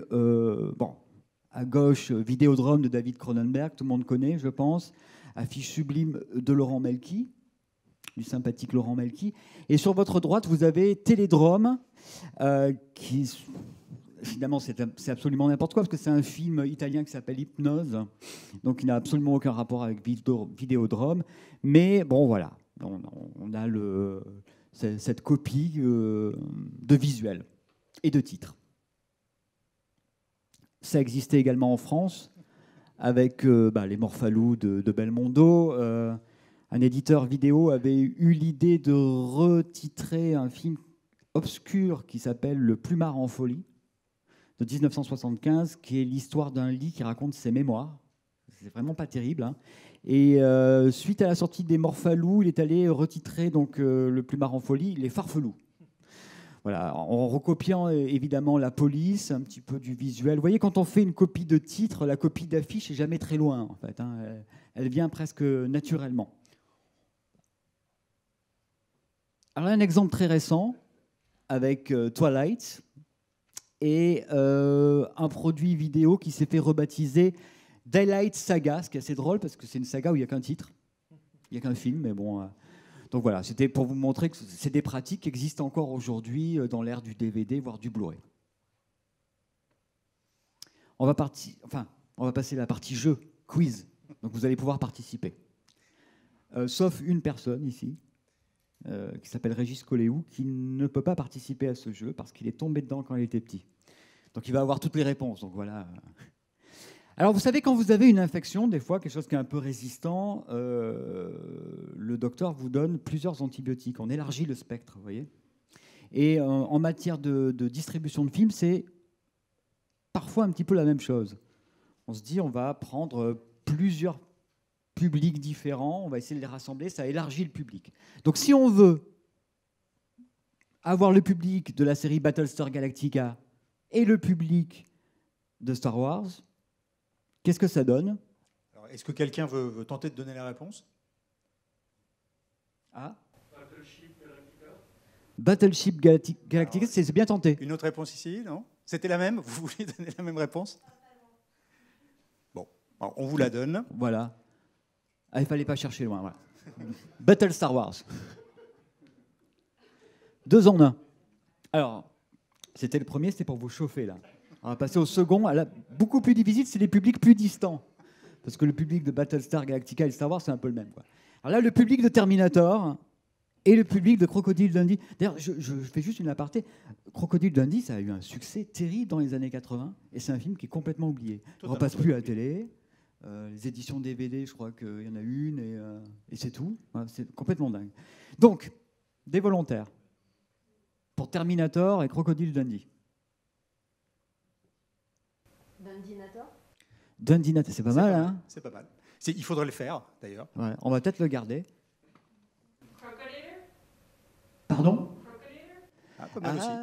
à gauche, Vidéodrome de David Cronenberg, tout le monde connaît, je pense. Affiche sublime de Laurent Melki, du sympathique Laurent Melki. Et sur votre droite, vous avez Télédrome, qui... Évidemment, c'est absolument n'importe quoi, parce que c'est un film italien qui s'appelle Hypnose, donc il n'a absolument aucun rapport avec Vidéodrome. Mais bon, voilà, on a cette copie de visuel et de titre. Ça existait également en France, avec les Morphalous de Belmondo. Un éditeur vidéo avait eu l'idée de retitrer un film obscur qui s'appelle Le Plumard en folie, de 1975, qui est l'histoire d'un lit qui raconte ses mémoires. C'est vraiment pas terrible. Et suite à la sortie des Morphalous, il est allé retitrer donc, Le Plumard en folie, Les Farfelous. Voilà, en recopiant évidemment la police, un petit peu du visuel. Vous voyez, quand on fait une copie de titre, la copie d'affiche est jamais très loin, en fait. Elle vient presque naturellement. Alors, un exemple très récent avec Twilight, et un produit vidéo qui s'est fait rebaptiser Daylight Saga, ce qui est assez drôle parce que c'est une saga où il n'y a qu'un titre, il n'y a qu'un film, mais bon. Donc voilà, c'était pour vous montrer que c'est des pratiques qui existent encore aujourd'hui dans l'ère du DVD, voire du Blu-ray. On va passer à la partie jeu, quiz. Donc vous allez pouvoir participer. Sauf une personne ici, qui s'appelle Régis Coléou, qui ne peut pas participer à ce jeu parce qu'il est tombé dedans quand il était petit. Donc il va avoir toutes les réponses. Donc voilà. Alors vous savez, quand vous avez une infection, des fois quelque chose qui est un peu résistant, le le docteur vous donne plusieurs antibiotiques. On élargit le spectre, vous voyez. Et en matière de distribution de films, c'est parfois un petit peu la même chose. On se dit, on va prendre plusieurs publics différents, on va essayer de les rassembler, ça élargit le public. Donc si on veut avoir le public de la série Battlestar Galactica et le public de Star Wars, qu'est-ce que ça donne? Alors, est-ce que quelqu'un veut tenter de donner la réponse? Ah. Battleship Galactica, c'est bien tenté. Une autre réponse ici, non? C'était la même? Vous voulez donner la même réponse? Bon, alors, on vous la donne. Voilà. Ah, il ne fallait pas chercher loin. Voilà. Battle Star Wars. 2 en 1. Alors, c'était le premier, c'était pour vous chauffer, là. On va passer au second. Beaucoup plus difficile, c'est les publics plus distants. Parce que le public de Battlestar Galactica et Star Wars, c'est un peu le même, quoi. Alors là, le public de Terminator et le public de Crocodile Dundee. D'ailleurs, je fais juste une aparté. Crocodile Dundee, ça a eu un succès terrible dans les années 80, et c'est un film qui est complètement oublié. On ne repasse plus à la télé. Les éditions DVD, je crois qu'il y en a une, et c'est tout. Ouais, c'est complètement dingue. Donc, des volontaires pour Terminator et Crocodile Dundee. Dundee-Nator, c'est pas mal, hein? C'est pas mal. Il faudrait le faire, d'ailleurs. Ouais, on va peut-être le garder. Pardon?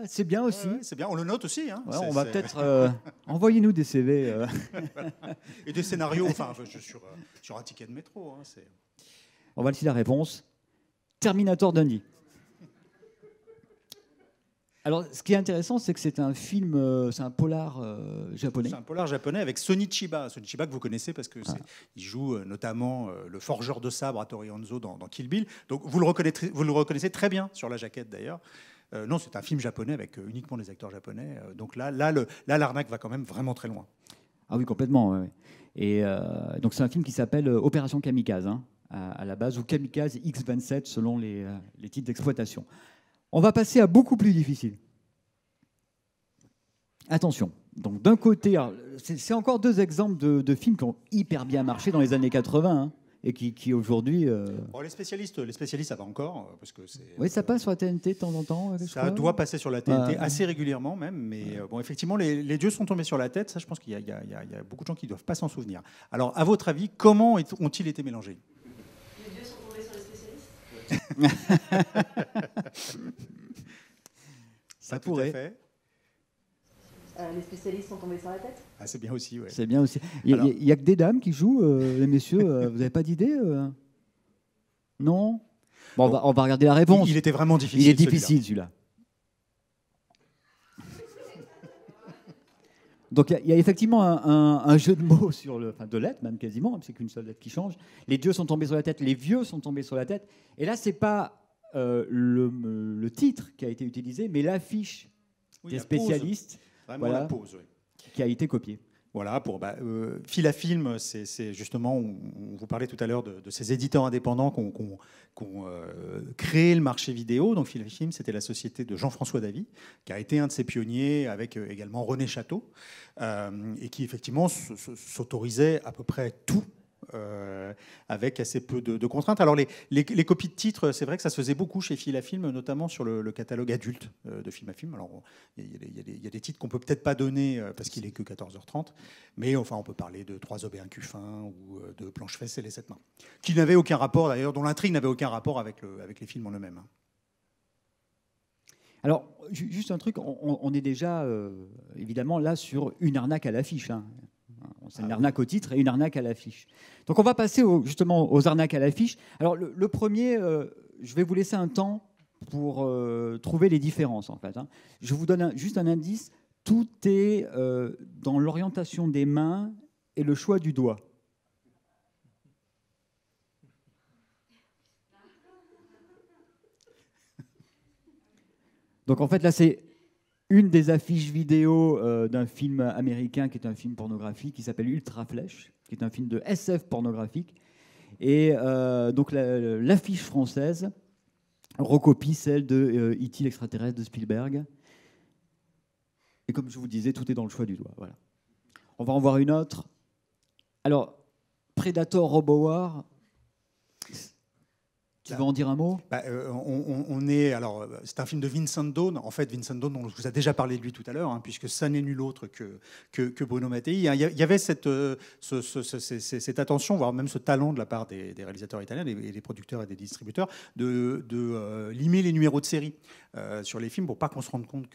C'est bien aussi. Ouais, c'est bien, on le note aussi. Hein. Ouais, on va peut-être... envoyez-nous des CV. Et des scénarios, enfin, sur un ticket de métro. Hein, on va laisser la réponse. Terminator Dundee. Alors, ce qui est intéressant, c'est que c'est un film, c'est un polar japonais. C'est un polar japonais avec Sonny Chiba. Sonny Chiba que vous connaissez parce que il joue notamment le forgeur de sabre à Tori Hanzo dans Kill Bill. Donc vous le reconnaissez très bien sur la jaquette d'ailleurs. Non, c'est un film japonais avec uniquement des acteurs japonais. Donc là, l'arnaque va quand même vraiment très loin. Ah oui, complètement. Ouais. Et donc c'est un film qui s'appelle Opération Kamikaze, hein, à la base, ou Kamikaze X-27 selon les titres d'exploitation. On va passer à beaucoup plus difficile. Attention. Donc d'un côté, c'est encore 2 exemples de films qui ont hyper bien marché dans les années 80 hein, et qui aujourd'hui. Bon, les spécialistes, ça va encore parce que c'est. Oui, ça passe sur la TNT de temps en temps. Ça doit passer sur la TNT assez régulièrement même, mais bon, effectivement, les dieux sont tombés sur la tête. Ça, je pense qu'il y a beaucoup de gens qui ne doivent pas s'en souvenir. Alors, à votre avis, comment ont-ils été mélangés? Ça pourrait. Fait. Les spécialistes sont tombés sur la tête. Ah, c'est bien aussi, ouais. C'est bien aussi. Il n'y a que des dames qui jouent, les messieurs. Vous n'avez pas d'idée Non. Bon, on va regarder la réponse. Il était vraiment difficile. Il est difficile celui-là. Donc il y a effectivement un jeu de mots de lettres, même quasiment, c'est qu'une seule lettre qui change. Les dieux sont tombés sur la tête, les vieux sont tombés sur la tête. Et là, c'est pas le titre qui a été utilisé, mais l'affiche des spécialistes, la pose, oui, qui a été copiée. Voilà, pour Fil à Film, c'est justement, on vous parlait tout à l'heure de ces éditeurs indépendants qui ont créé le marché vidéo. Donc Fil à Film, c'était la société de Jean-François Davy, qui a été un de ses pionniers, avec également René Château, et qui effectivement s'autorisait à peu près tout, avec assez peu de contraintes. Alors les copies de titres, c'est vrai que ça se faisait beaucoup chez Fil à Film, notamment sur le catalogue adulte de Film à Film. Alors il y a des titres qu'on peut peut-être pas donner parce qu'il est que 14h30, mais enfin on peut parler de 3 hommes et un cuffin ou de Planche-Fesse et les 7 mains, qui n'avaient aucun rapport d'ailleurs, dont l'intrigue n'avait aucun rapport avec les films en eux-mêmes. Alors juste un truc, on est déjà évidemment là sur une arnaque à l'affiche. Hein. C'est une arnaque au titre et une arnaque à l'affiche. Donc on va passer justement aux arnaques à l'affiche. Alors le premier, je vais vous laisser un temps pour trouver les différences en fait. Hein. Je vous donne juste un indice. Tout est dans l'orientation des mains et le choix du doigt. Donc en fait là c'est une des affiches vidéo d'un film américain qui est un film pornographique qui s'appelle Ultra Flèche, qui est un film de SF pornographique. Et donc l'affiche française recopie celle de E.T. l'extraterrestre de Spielberg. Et comme je vous disais, tout est dans le choix du doigt. Voilà. On va en voir une autre. Alors, Predator Robo War, Tu veux en dire un mot? On est alors c'est un film de Vincent Dawn. En fait, Vincent Dawn, on vous a déjà parlé de lui tout à l'heure, hein, puisque ça n'est nul autre que Bruno Mattei. Il y avait cette attention, voire même ce talent de la part des réalisateurs italiens et des producteurs et des distributeurs de limer les numéros de série sur les films pour pas qu'on se rende compte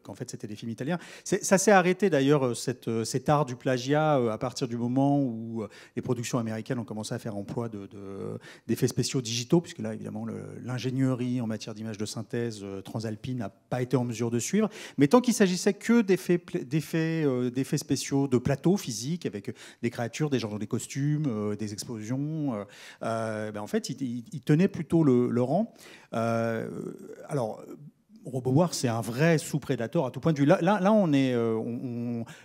qu'en fait c'était des films italiens. Ça s'est arrêté d'ailleurs cet art du plagiat à partir du moment où les productions américaines ont commencé à faire emploi d'effets spéciaux digitaux, puisque là, évidemment, l'ingénierie en matière d'images de synthèse transalpine n'a pas été en mesure de suivre. Mais tant qu'il s'agissait que d'effets spéciaux de plateau physique, avec des créatures, des gens dans des costumes, des explosions, en fait, il tenait plutôt le rang. Alors, RoboWar, c'est un vrai sous-prédateur à tout point de vue. Là on est,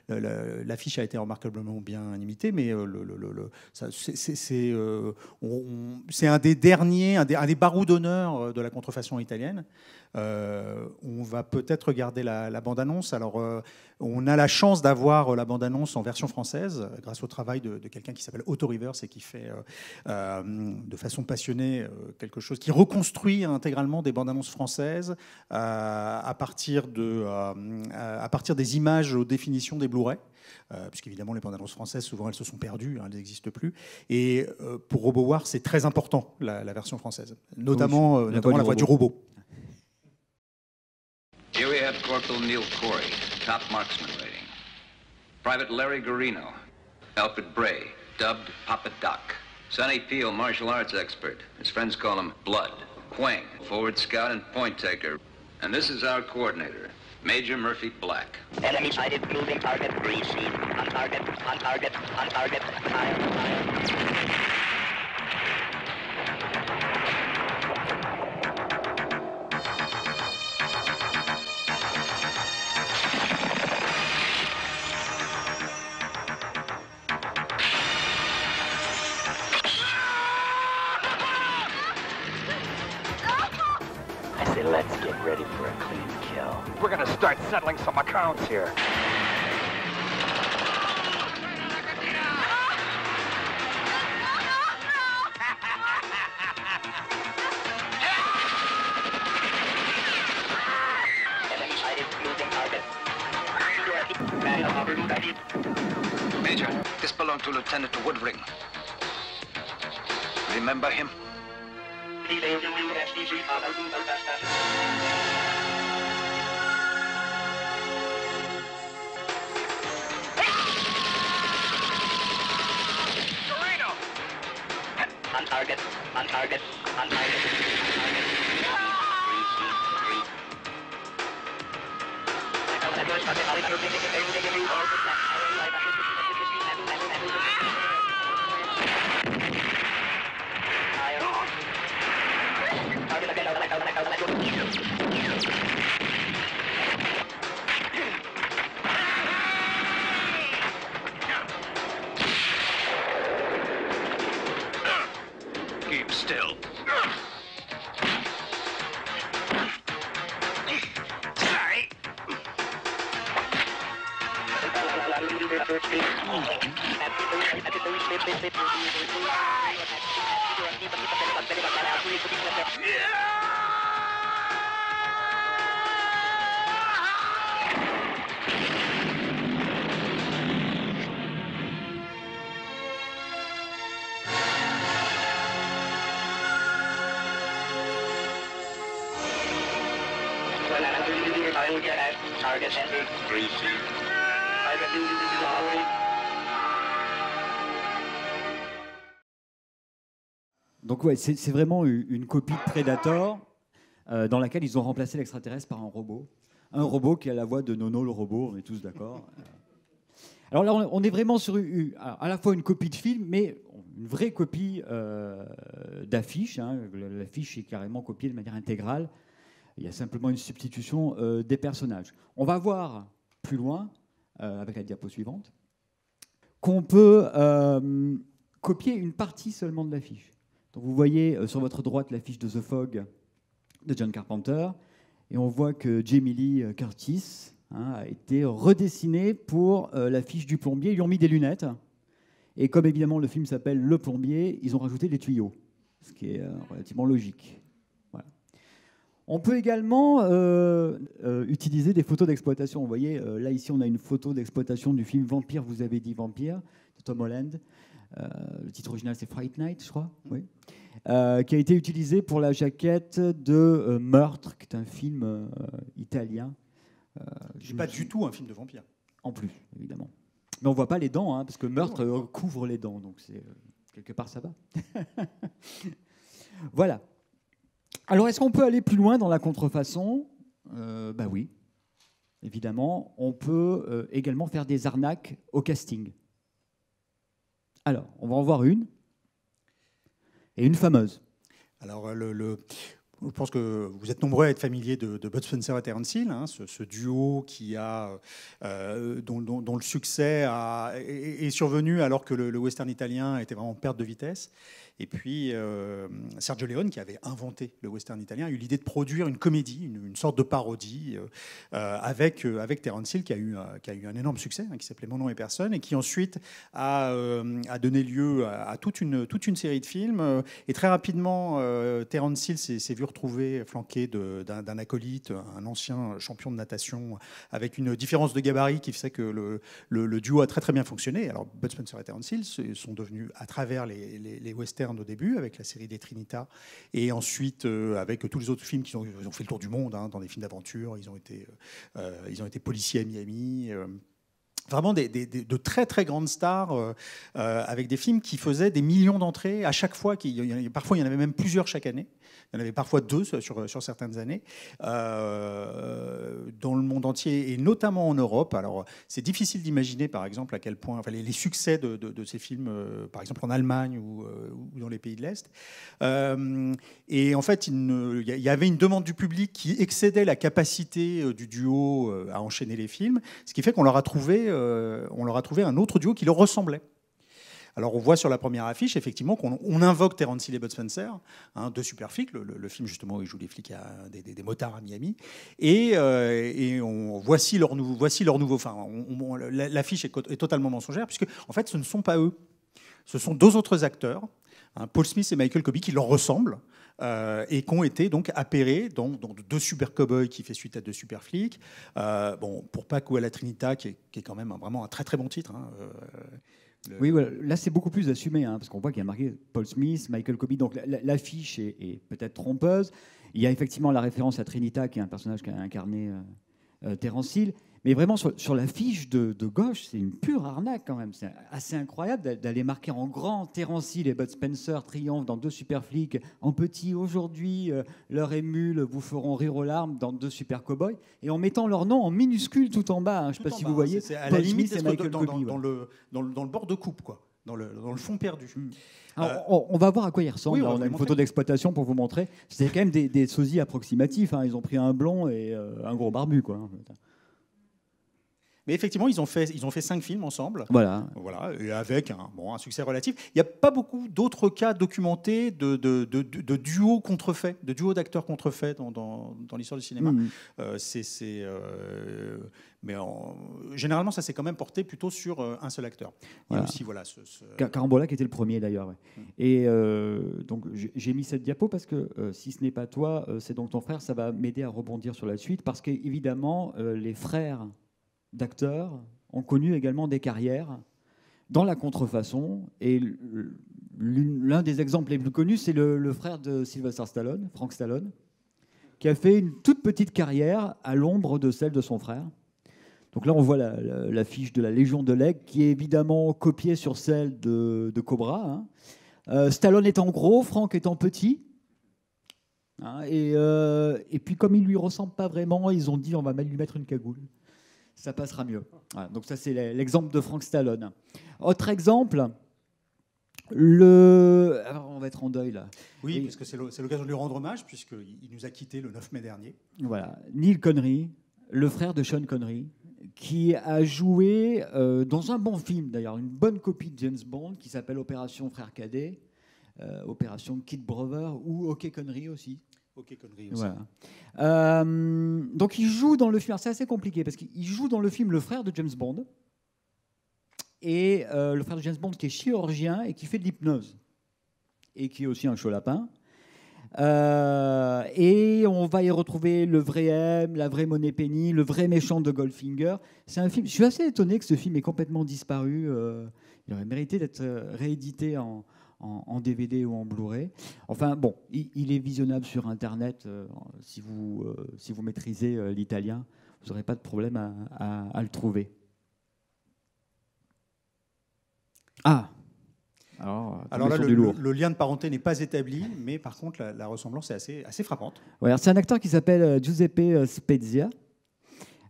l'affiche a été remarquablement bien imitée, mais c'est un des derniers, un des barreaux d'honneur de la contrefaçon italienne. On va peut-être regarder la bande-annonce. Alors, on a la chance d'avoir la bande-annonce en version française, grâce au travail de quelqu'un qui s'appelle Otto Rivers et qui fait de façon passionnée quelque chose, qui reconstruit intégralement des bandes-annonces françaises à partir des images aux définitions des Blu-ray. Puisqu'évidemment, les bandes-annonces françaises, souvent, elles se sont perdues, elles n'existent plus. Et pour RoboWar, c'est très important, la version française, notamment la voix du robot. Here we have Corporal Neil Corey, top marksman rating. Private Larry Garino, Alfred Bray, dubbed Papa Doc. Sonny Peel, martial arts expert. His friends call him Blood. Quang, forward scout and point taker. And this is our coordinator, Major Murphy Black. Enemy sighted, moving target, greasy. On target, on target, on target, fire. Let's get ready for a clean kill. We're gonna start settling some accounts here. Major, this belonged to Lieutenant Woodring. Remember him? On target, on target, on target. Keep still. Sorry. Donc ouais, c'est vraiment une copie de Predator dans laquelle ils ont remplacé l'extraterrestre par un robot. Un robot qui a la voix de Nono le robot, on est tous d'accord. Alors là, on est vraiment sur à la fois une copie de film, mais une vraie copie d'affiche. Hein. L'affiche est carrément copiée de manière intégrale. Il y a simplement une substitution des personnages. On va voir plus loin, avec la diapo suivante, qu'on peut copier une partie seulement de l'affiche. Donc vous voyez sur votre droite l'affiche de The Fog de John Carpenter, et on voit que Jamie Lee Curtis a été redessiné pour l'affiche du plombier. Ils lui ont mis des lunettes, et comme évidemment le film s'appelle Le Plombier, ils ont rajouté des tuyaux. ce qui est relativement logique. Voilà. On peut également utiliser des photos d'exploitation. Vous voyez, là, ici, on a une photo d'exploitation du film Vampire, vous avez dit Vampire, de Tom Holland. Le titre original, c'est Fright Night, je crois. Oui. Qui a été utilisé pour la jaquette de Meurtre, qui est un film italien. C'est pas du tout un film de vampire. En plus, évidemment. Mais on ne voit pas les dents, hein, parce que Meurtre couvre les dents. Donc, quelque part, ça va. Voilà. Alors, est-ce qu'on peut aller plus loin dans la contrefaçon ? Bah oui, évidemment. On peut également faire des arnaques au casting. Alors, on va en voir une. Et une fameuse. Alors, je pense que vous êtes nombreux à être familiers de Bud Spencer et Terence Hill, hein, ce duo dont le succès est survenu alors que le western italien était vraiment en perte de vitesse. Et puis, Sergio Leone, qui avait inventé le western italien, a eu l'idée de produire une comédie, une sorte de parodie, avec Terence Hill, qui a eu un énorme succès, hein, qui s'appelait Mon nom et personne, et qui ensuite a donné lieu à toute une série de films. Et très rapidement, Terence Hill s'est vu retrouver flanqué d'un acolyte, un ancien champion de natation, avec une différence de gabarit qui fait que le duo a très très bien fonctionné. Alors, Bud Spencer et Terence Hill sont devenus, à travers les westerns au début, avec la série des Trinitas, et ensuite avec tous les autres films qui ont fait le tour du monde, hein, dans des films d'aventure. Ils ont été policiers à Miami. Vraiment de très très grandes stars, avec des films qui faisaient des millions d'entrées à chaque fois. Parfois, il y en avait même plusieurs chaque année. Il y en avait parfois 2 sur certaines années, dans le monde entier, et notamment en Europe. Alors, c'est difficile d'imaginer, par exemple, à quel point les succès de ces films, par exemple en Allemagne ou dans les pays de l'Est. Et en fait, il y avait une demande du public qui excédait la capacité du duo à enchaîner les films, ce qui fait qu'on leur a trouvé un autre duo qui leur ressemblait. Alors on voit sur la première affiche effectivement qu'on invoque Terence Hill et Bud Spencer, hein, 2 super flics, le film justement où ils jouent des flics, des motards à Miami, et voici leur nouveau. Enfin, l'affiche est totalement mensongère, puisque en fait ce ne sont pas eux, ce sont 2 autres acteurs, hein, Paul Smith et Michael Cobie, qui leur ressemblent. Et qui ont été donc appairés dans 2 super cow-boys qui fait suite à 2 super flics. Pour Paco à la Trinita, qui est quand même vraiment un très très bon titre. Hein, Oui, voilà. Là c'est beaucoup plus assumé, hein, parce qu'on voit qu'il y a marqué Paul Smith, Michael Cobie. Donc l'affiche est peut-être trompeuse. Il y a effectivement la référence à Trinita, qui est un personnage qui a incarné Terence Hill. Mais vraiment, sur la fiche de gauche, c'est une pure arnaque quand même. C'est assez incroyable d'aller marquer en grand Terence Hill et Bud Spencer triomphent dans 2 super flics. En petit, aujourd'hui, leur émule vous feront rire aux larmes dans 2 super cow-boys. Et en mettant leur nom en minuscule tout en bas. Hein, je ne sais pas si vous voyez. C'est à la limite, c'est dans le bord de coupe, quoi. Dans le fond perdu. Alors, on va voir à quoi il ressemble. Oui, on a une photo d'exploitation pour vous montrer. C'est quand même des sosies approximatifs. Hein. Ils ont pris un blond et un gros barbu, quoi. Mais effectivement, ils ont fait 5 films ensemble. Voilà, et avec un succès relatif. Il n'y a pas beaucoup d'autres cas documentés de duos contrefaits, de duos d'acteurs contrefaits dans l'histoire du cinéma. Mais généralement, ça s'est quand même porté plutôt sur un seul acteur. Voilà. Et aussi, Carambola qui était le premier d'ailleurs. Ouais. Et donc j'ai mis cette diapo parce que si ce n'est pas toi, c'est donc ton frère. Ça va m'aider à rebondir sur la suite parce qu'évidemment, les frères d'acteurs ont connu également des carrières dans la contrefaçon. Et l'un des exemples les plus connus, c'est le frère de Sylvester Stallone, Frank Stallone, qui a fait une toute petite carrière à l'ombre de celle de son frère. Donc là, on voit la fiche de la Légion de l'Aigle, qui est évidemment copiée sur celle de Cobra. Hein. Stallone étant gros, Frank étant petit. Hein, et puis, comme il ne lui ressemble pas vraiment, ils ont dit on va mal lui mettre une cagoule. Ça passera mieux. Voilà, donc ça, c'est l'exemple de Frank Stallone. Autre exemple, alors, on va être en deuil là. Oui, parce que c'est l'occasion de lui rendre hommage, puisqu'il nous a quittés le 9 mai dernier. Voilà, Neil Connery, le frère de Sean Connery, qui a joué dans un bon film, d'ailleurs, une bonne copie de James Bond, qui s'appelle Opération Frère Cadet, Opération Kid Brother, ou OK Connery aussi. OK Connery aussi. Voilà. Donc il joue dans le film, c'est assez compliqué, parce qu'il joue dans le film le frère de James Bond, et le frère de James Bond qui est chirurgien et qui fait de l'hypnose. et qui est aussi un chaud lapin. Et on va y retrouver le vrai M, la vraie Moneypenny, le vrai méchant de Goldfinger. C'est un film. Je suis assez étonné que ce film ait complètement disparu. Il aurait mérité d'être réédité en DVD ou en Blu-ray. Enfin bon, il est visionnable sur Internet. Si vous maîtrisez l'italien, vous n'aurez pas de problème à le trouver. Ah. Alors là, le lien de parenté n'est pas établi, mais par contre, la ressemblance est assez frappante. Ouais, c'est un acteur qui s'appelle Giuseppe Spezia,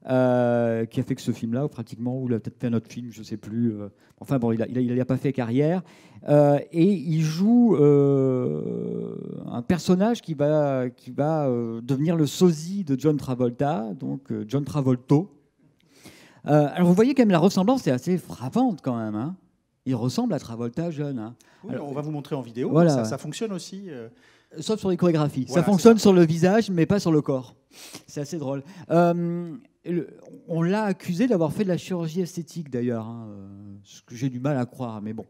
qui a fait que ce film-là, pratiquement, ou il a peut-être fait un autre film, je ne sais plus. Enfin bon, il n'a pas fait carrière. Et il joue un personnage qui va devenir le sosie de John Travolta, donc John Travolto. Alors vous voyez quand même la ressemblance est assez frappante quand même, hein. Il ressemble à Travolta jeune. Hein. Oui, alors, on va vous montrer en vidéo. Voilà. Ça fonctionne aussi. Sauf sur les chorégraphies. Voilà, ça fonctionne sur le visage, mais pas sur le corps. C'est assez drôle. On l'a accusé d'avoir fait de la chirurgie esthétique, d'ailleurs. Hein, ce que j'ai du mal à croire, mais bon.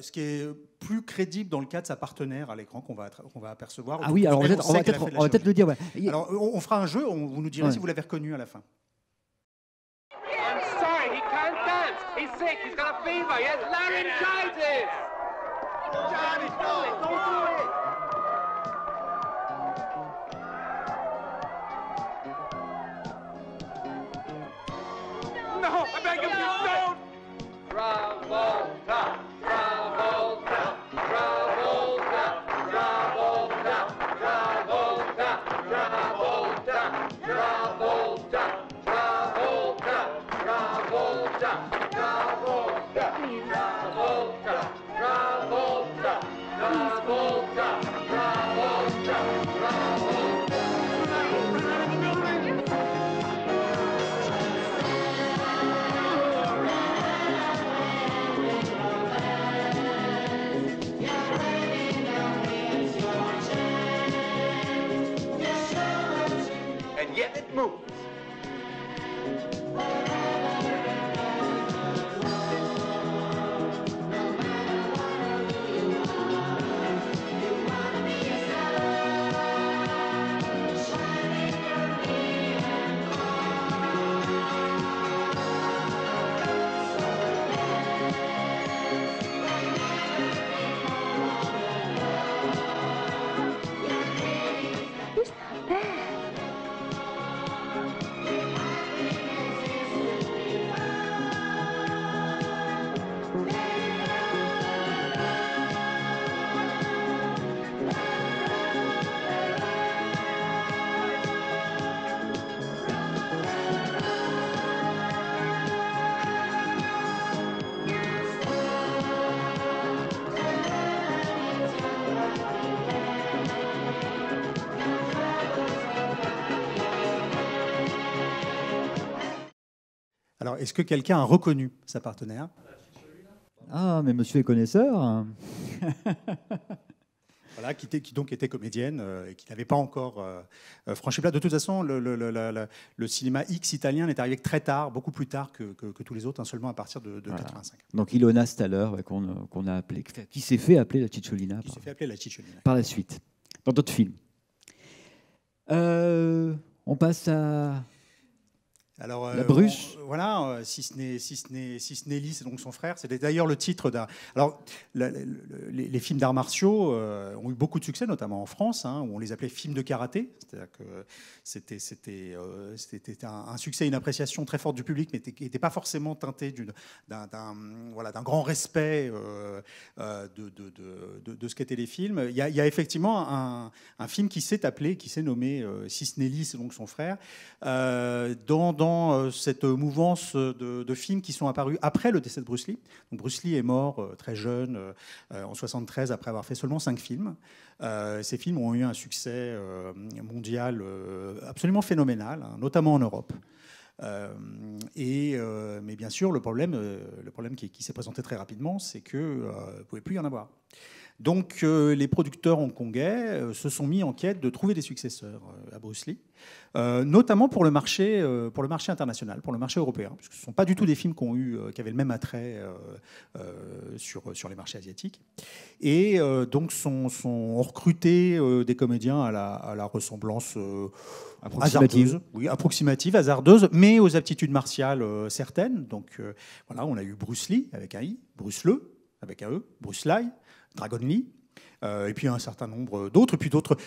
Ce qui est plus crédible dans le cas de sa partenaire à l'écran qu'on va apercevoir. Ah oui, alors on va peut-être le dire. Ouais. Alors on fera un jeu, vous nous direz si vous l'avez reconnu à la fin. He's sick. He's got a fever. He has laryngitis. Johnny, don't do it. No, I beg of you, don't. Travolta, Travolta, Travolta, Travolta, Travolta, Travolta, Travolta, Travolta, Travolta. And yet it moves. Alors, est-ce que quelqu'un a reconnu sa partenaire? Ah, mais monsieur est connaisseur. Voilà, qui donc était comédienne et qui n'avait pas encore franchi le pas. De toute façon, le cinéma X italien est arrivé très tard, beaucoup plus tard que tous les autres, hein, seulement à partir de 85. Donc Ilona Staller, qu'on a appelé, qui s'est fait appeler la Cicciolina. Qui s'est fait appeler la Cicciolina. Par la suite, dans d'autres films. On passe à... Alors, la Bruce. Voilà, si ce n'est Lee, c'est donc son frère. C'était d'ailleurs le titre d'un. Alors, les films d'arts martiaux ont eu beaucoup de succès, notamment en France, hein, où on les appelait films de karaté. C'est-à-dire que c'était un succès, une appréciation très forte du public, mais qui n'était pas forcément teinté d'un grand respect de ce qu'étaient les films. Il y a effectivement un film qui s'est nommé Si ce n'est Lee, c'est donc son frère, dans cette mouvance de films qui sont apparus après le décès de Bruce Lee. Donc Bruce Lee est mort très jeune, en 73, après avoir fait seulement 5 films. Ces films ont eu un succès mondial absolument phénoménal, hein, notamment en Europe. Mais bien sûr, le problème qui s'est présenté très rapidement, c'est qu'il ne pouvait plus y en avoir. Donc les producteurs hongkongais se sont mis en quête de trouver des successeurs à Bruce Lee, notamment pour le marché international, pour le marché européen, parce que ce ne sont pas du tout des films qui avaient le même attrait sur les marchés asiatiques. Et donc ont recruté des comédiens à la ressemblance hasardeuse, hasardeuse, mais aux aptitudes martiales certaines. Donc voilà, on a eu Bruce Lee avec un I, Bruce Le avec un E, Bruce Lai, Dragon Lee, et puis un certain nombre d'autres, et puis d'autres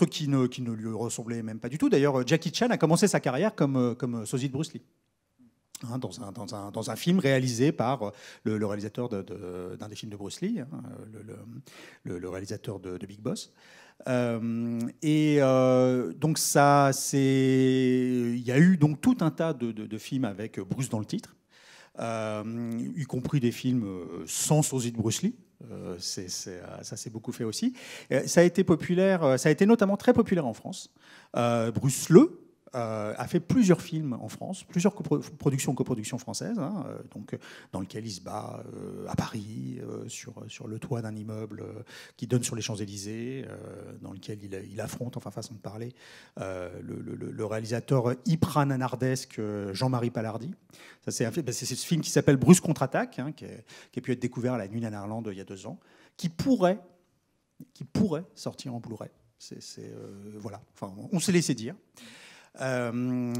qui ne lui ressemblaient même pas du tout. D'ailleurs, Jackie Chan a commencé sa carrière comme sosie de Bruce Lee, hein, dans un film réalisé par le réalisateur d'un des films de Bruce Lee, hein, le réalisateur de Big Boss. Donc il y a eu donc tout un tas de films avec Bruce dans le titre, y compris des films sans sosie de Bruce Lee. Ça s'est beaucoup fait aussi. Ça a été populaire, ça a été notamment très populaire en France. Bruce Le a fait plusieurs films en France, plusieurs coproductions françaises, hein, donc, dans lesquelles il se bat à Paris, sur le toit d'un immeuble qui donne sur les Champs-Élysées, dans lequel il affronte, enfin façon de parler, le réalisateur hyper nanardesque Jean-Marie Palardi. C'est ce film qui s'appelle Bruce contre-attaque, hein, qui a pu être découvert à la Nuit Nanarland il y a 2 ans, qui pourrait sortir en Blu-ray. Voilà, enfin, on s'est laissé dire. Le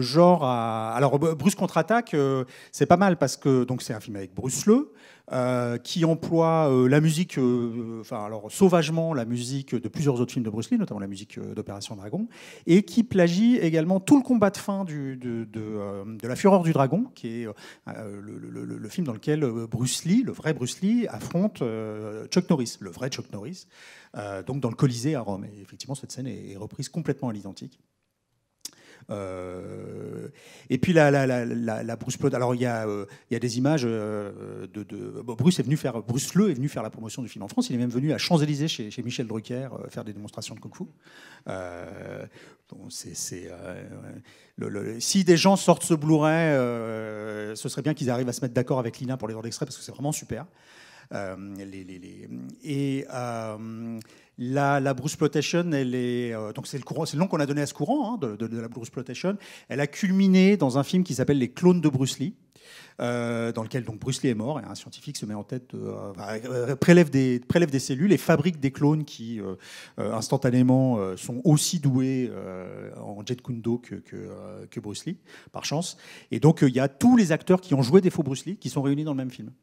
genre alors Bruce contre-attaque, c'est pas mal parce que donc c'est un film avec Bruce Le qui emploie la musique, sauvagement la musique de plusieurs autres films de Bruce Lee, notamment la musique d'Opération Dragon, et qui plagie également tout le combat de fin de La Fureur du Dragon, qui est le film dans lequel Bruce Lee, le vrai Bruce Lee, affronte Chuck Norris, le vrai Chuck Norris, donc dans le Colisée à Rome. Et effectivement, cette scène est reprise complètement à l'identique. Et puis la Bruce Plot. Alors il y a des images Bruce Le est venu faire la promotion du film en France. Il est même venu à Champs-Élysées chez Michel Drucker faire des démonstrations de kung-fu. Si des gens sortent ce Blu-ray, ce serait bien qu'ils arrivent à se mettre d'accord avec Lina pour les droits d'extrait parce que c'est vraiment super. La Bruceploitation, elle est donc c'est le nom qu'on a donné à ce courant, hein, de la Bruceploitation. Elle a culminé dans un film qui s'appelle Les Clones de Bruce Lee, dans lequel donc Bruce Lee est mort et un scientifique se met en tête, prélève des cellules et fabrique des clones qui instantanément sont aussi doués en Jeet Kune Do que Bruce Lee, par chance. Et donc il y a tous les acteurs qui ont joué des faux Bruce Lee qui sont réunis dans le même film.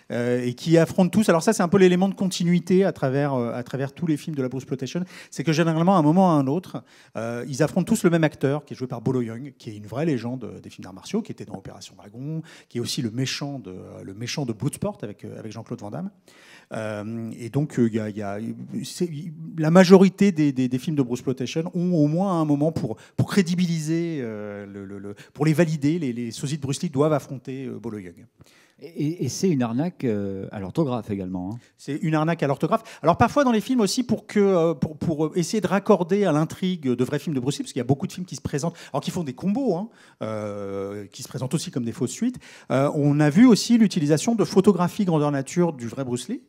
Et qui affrontent tous. Alors ça, c'est un peu l'élément de continuité à travers tous les films de la Bruceploitation. C'est que généralement, à un moment ou à un autre, ils affrontent tous le même acteur, qui est joué par Bolo Yeung, qui est une vraie légende des films d'arts martiaux, qui était dans Opération Dragon, qui est aussi le méchant de Bloodsport avec Jean-Claude Van Damme. Et donc, la majorité des films de Bruceploitation ont au moins un moment pour crédibiliser, pour les valider. Les sosies de Bruce Lee doivent affronter Bolo Yeung. Et c'est une arnaque à l'orthographe également. Hein. C'est une arnaque à l'orthographe. Alors parfois dans les films aussi pour essayer de raccorder à l'intrigue de vrais films de Bruce Lee, parce qu'il y a beaucoup de films qui se présentent, alors qui font des combos, hein, qui se présentent aussi comme des fausses suites. On a vu aussi l'utilisation de photographies grandeur nature du vrai Bruce Lee.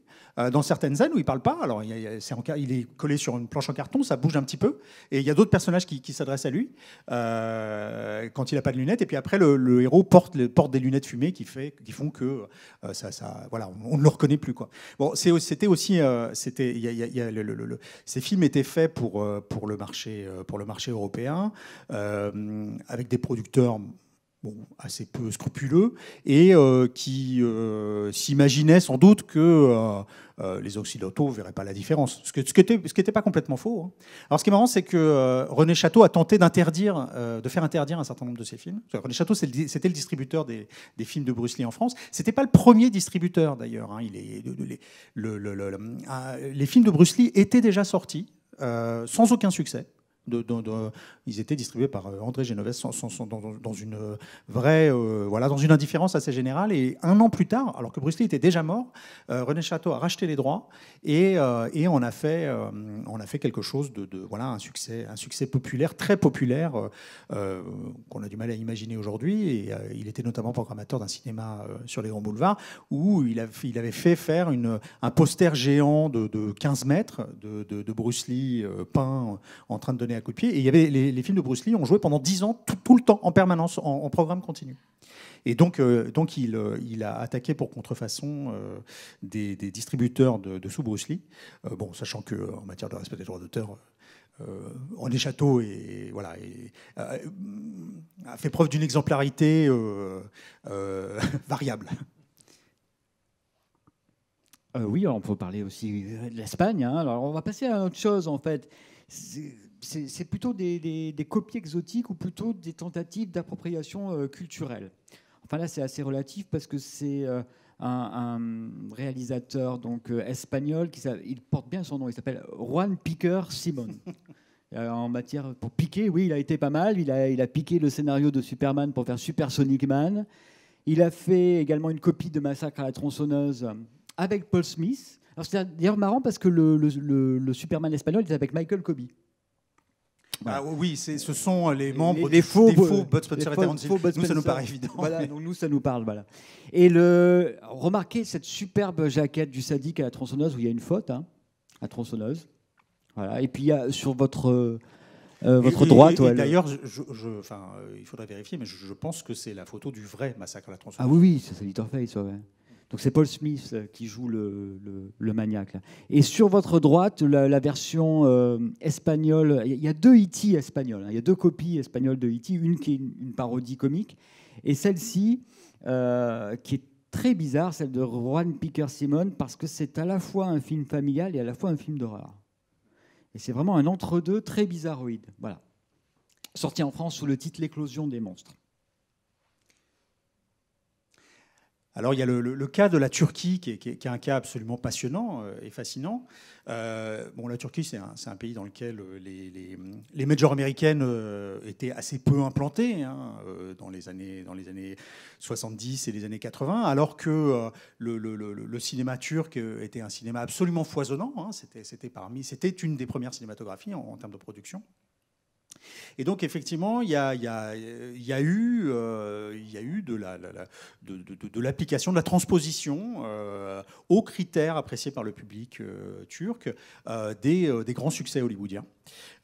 Dans certaines scènes où il ne parle pas, alors il est collé sur une planche en carton, ça bouge un petit peu, et il y a d'autres personnages qui s'adressent à lui quand il n'a pas de lunettes, et puis après le héros porte des lunettes fumées qui font que voilà, on ne le reconnaît plus, quoi. Bon, c'était aussi, ces films étaient faits pour le marché européen, avec des producteurs assez peu scrupuleux et qui s'imaginaient sans doute que les Occidentaux ne verraient pas la différence. Ce qui n'était pas complètement faux. Hein. Alors ce qui est marrant, c'est que René Château a tenté de faire interdire un certain nombre de ses films. René Château, c'était le distributeur des films de Bruce Lee en France. Ce n'était pas le premier distributeur d'ailleurs. Hein. Les films de Bruce Lee étaient déjà sortis sans aucun succès. Ils étaient distribués par André Genovès dans une vraie, dans une indifférence assez générale. Et un an plus tard, alors que Bruce Lee était déjà mort, René Château a racheté les droits et on a fait quelque chose un succès populaire, très populaire, qu'on a du mal à imaginer aujourd'hui. Et il était notamment programmateur d'un cinéma sur les grands boulevards où il avait fait faire un poster géant de 15 mètres de Bruce Lee peint en train de donner un coup de pied. Et il y avait les films de Bruce Lee ont joué pendant 10 ans, tout le temps, en permanence, en programme continu. Et donc il a attaqué pour contrefaçon des distributeurs de sous Bruce Lee, sachant qu'en matière de respect des droits d'auteur, René Château a fait preuve d'une exemplarité variable. Oui, on peut parler aussi de l'Espagne. Alors, on va passer à autre chose, en fait. C'est plutôt des copies exotiques ou plutôt des tentatives d'appropriation culturelle. Enfin, là, c'est assez relatif parce que c'est un réalisateur espagnol, il porte bien son nom, il s'appelle Juan Piquer Simón. En matière pour piquer, oui, il a été pas mal. Il a piqué le scénario de Superman pour faire Super Sonic Man. Il a fait également une copie de Massacre à la tronçonneuse avec Paul Smith. Alors c'est d'ailleurs marrant parce que le Superman espagnol était avec Michael Coby. Voilà. Ah oui, ce sont les membres des faux Bud Spencer et Terence Hill. Nous, ça nous paraît évident. Voilà, donc nous, ça nous parle. Voilà. Et remarquez cette superbe jaquette du sadique à la tronçonneuse où il y a une faute, la tronçonneuse. Voilà. Et puis il y a sur votre droite. Et d'ailleurs, il faudrait vérifier, mais je pense que c'est la photo du vrai Massacre à la tronçonneuse. Ah oui, c'est Leatherface, ouais. Donc c'est Paul Smith qui joue le maniaque. Là. Et sur votre droite, la version espagnole, il y a 2 E.T. espagnols. Il y a 2 copies espagnoles de E.T. Une qui est une parodie comique, et celle-ci qui est très bizarre, celle de Juan Piquer Simón, parce que c'est à la fois un film familial et à la fois un film d'horreur. Et c'est vraiment un entre-deux très bizarroïde. Voilà. Sorti en France sous le titre L'éclosion des monstres. Alors, il y a le cas de la Turquie, qui est un cas absolument passionnant et fascinant. La Turquie, c'est un pays dans lequel les majors américaines étaient assez peu implantées dans les années 70 et les années 80, alors que le cinéma turc était un cinéma absolument foisonnant. C'était une des premières cinématographies en termes de production. Et donc effectivement, il y a eu de l'application, de la transposition aux critères appréciés par le public turc des grands succès hollywoodiens.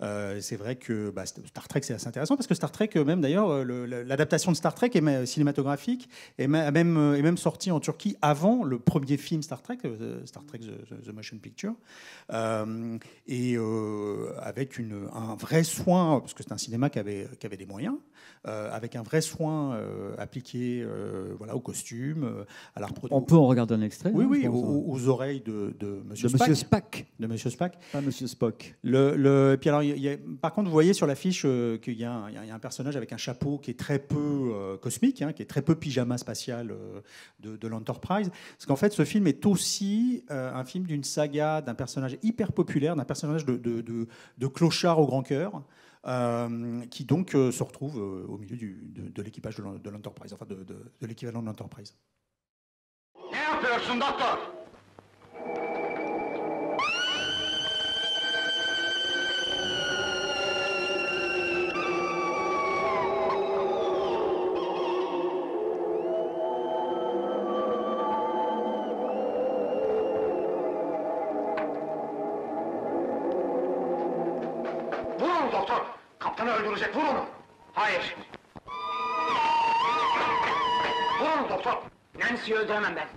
C'est vrai que Star Trek, c'est assez intéressant parce que Star Trek, même d'ailleurs, l'adaptation de Star Trek est cinématographique est même sortie en Turquie avant le premier film Star Trek The Motion Picture, et avec un vrai soin, parce que c'est un cinéma qui avait des moyens, avec un vrai soin appliqué aux costumes, à la reproduction. On peut en regarder un extrait. Oui, aux oreilles de Monsieur Spock. De Monsieur Spock. Pas Monsieur Spock. Et puis alors, par contre, vous voyez sur l'affiche qu'il y a un personnage avec un chapeau qui est très peu cosmique, qui est très peu pyjama spatial de l'Enterprise. Parce qu'en fait, ce film est aussi un film d'une saga d'un personnage hyper populaire, d'un personnage de clochard au grand cœur, qui donc se retrouve au milieu de l'équipage de l'Enterprise, enfin de l'équivalent de l'Enterprise. Ne yapıyorsun doktor? Vur onu doktor. Kaptanı öldürecek, vur onu. Hayır. Vur onu doktor. Nancy'yi öldüremem ben.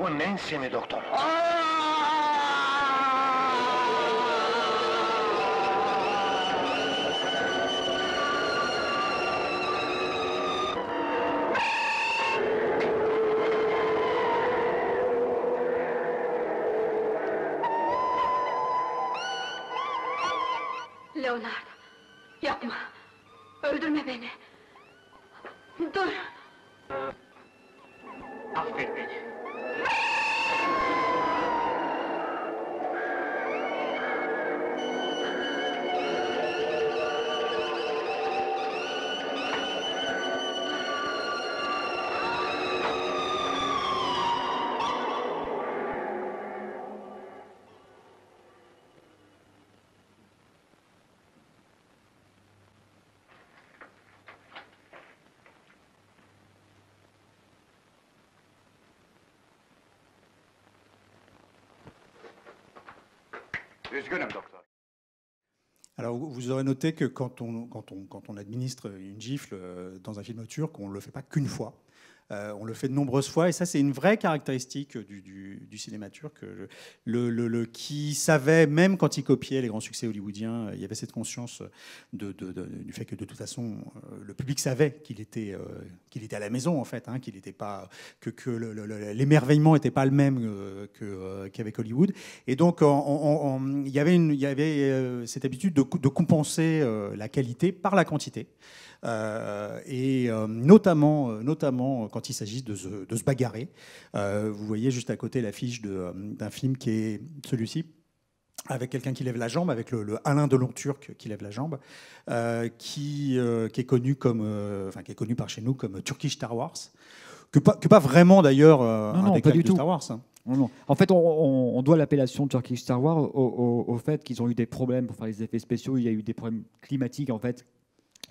buon insieme, doctor. Leonard, yapma. Öldürme beni. Dur. Affet beni. Üzgünüm doktor. Alors, vous aurez noté que quand on administre une gifle dans un film turc, on ne le fait pas qu'une fois. On le fait de nombreuses fois, et ça, c'est une vraie caractéristique du cinéma turc. Qui savait, même quand il copiait les grands succès hollywoodiens, il y avait cette conscience du fait que, de toute façon, le public savait qu'il était à la maison, en fait, hein, qu'il n'était pas, que l'émerveillement n'était pas le même qu'avec Hollywood. Et donc, il y avait cette habitude de compenser la qualité par la quantité. Et notamment quand il s'agit de se bagarrer. Vous voyez juste à côté l'affiche d'un film qui est celui-ci, avec quelqu'un qui lève la jambe, avec le Alain Delon turc qui lève la jambe, qui est connu qui est connu par chez nous comme Turkish Star Wars, que pas vraiment d'ailleurs un décalque de Star Wars. Hein. Non. En fait, on doit l'appellation Turkish Star Wars au fait qu'ils ont eu des problèmes pour faire les effets spéciaux. Il y a eu des problèmes climatiques, en fait.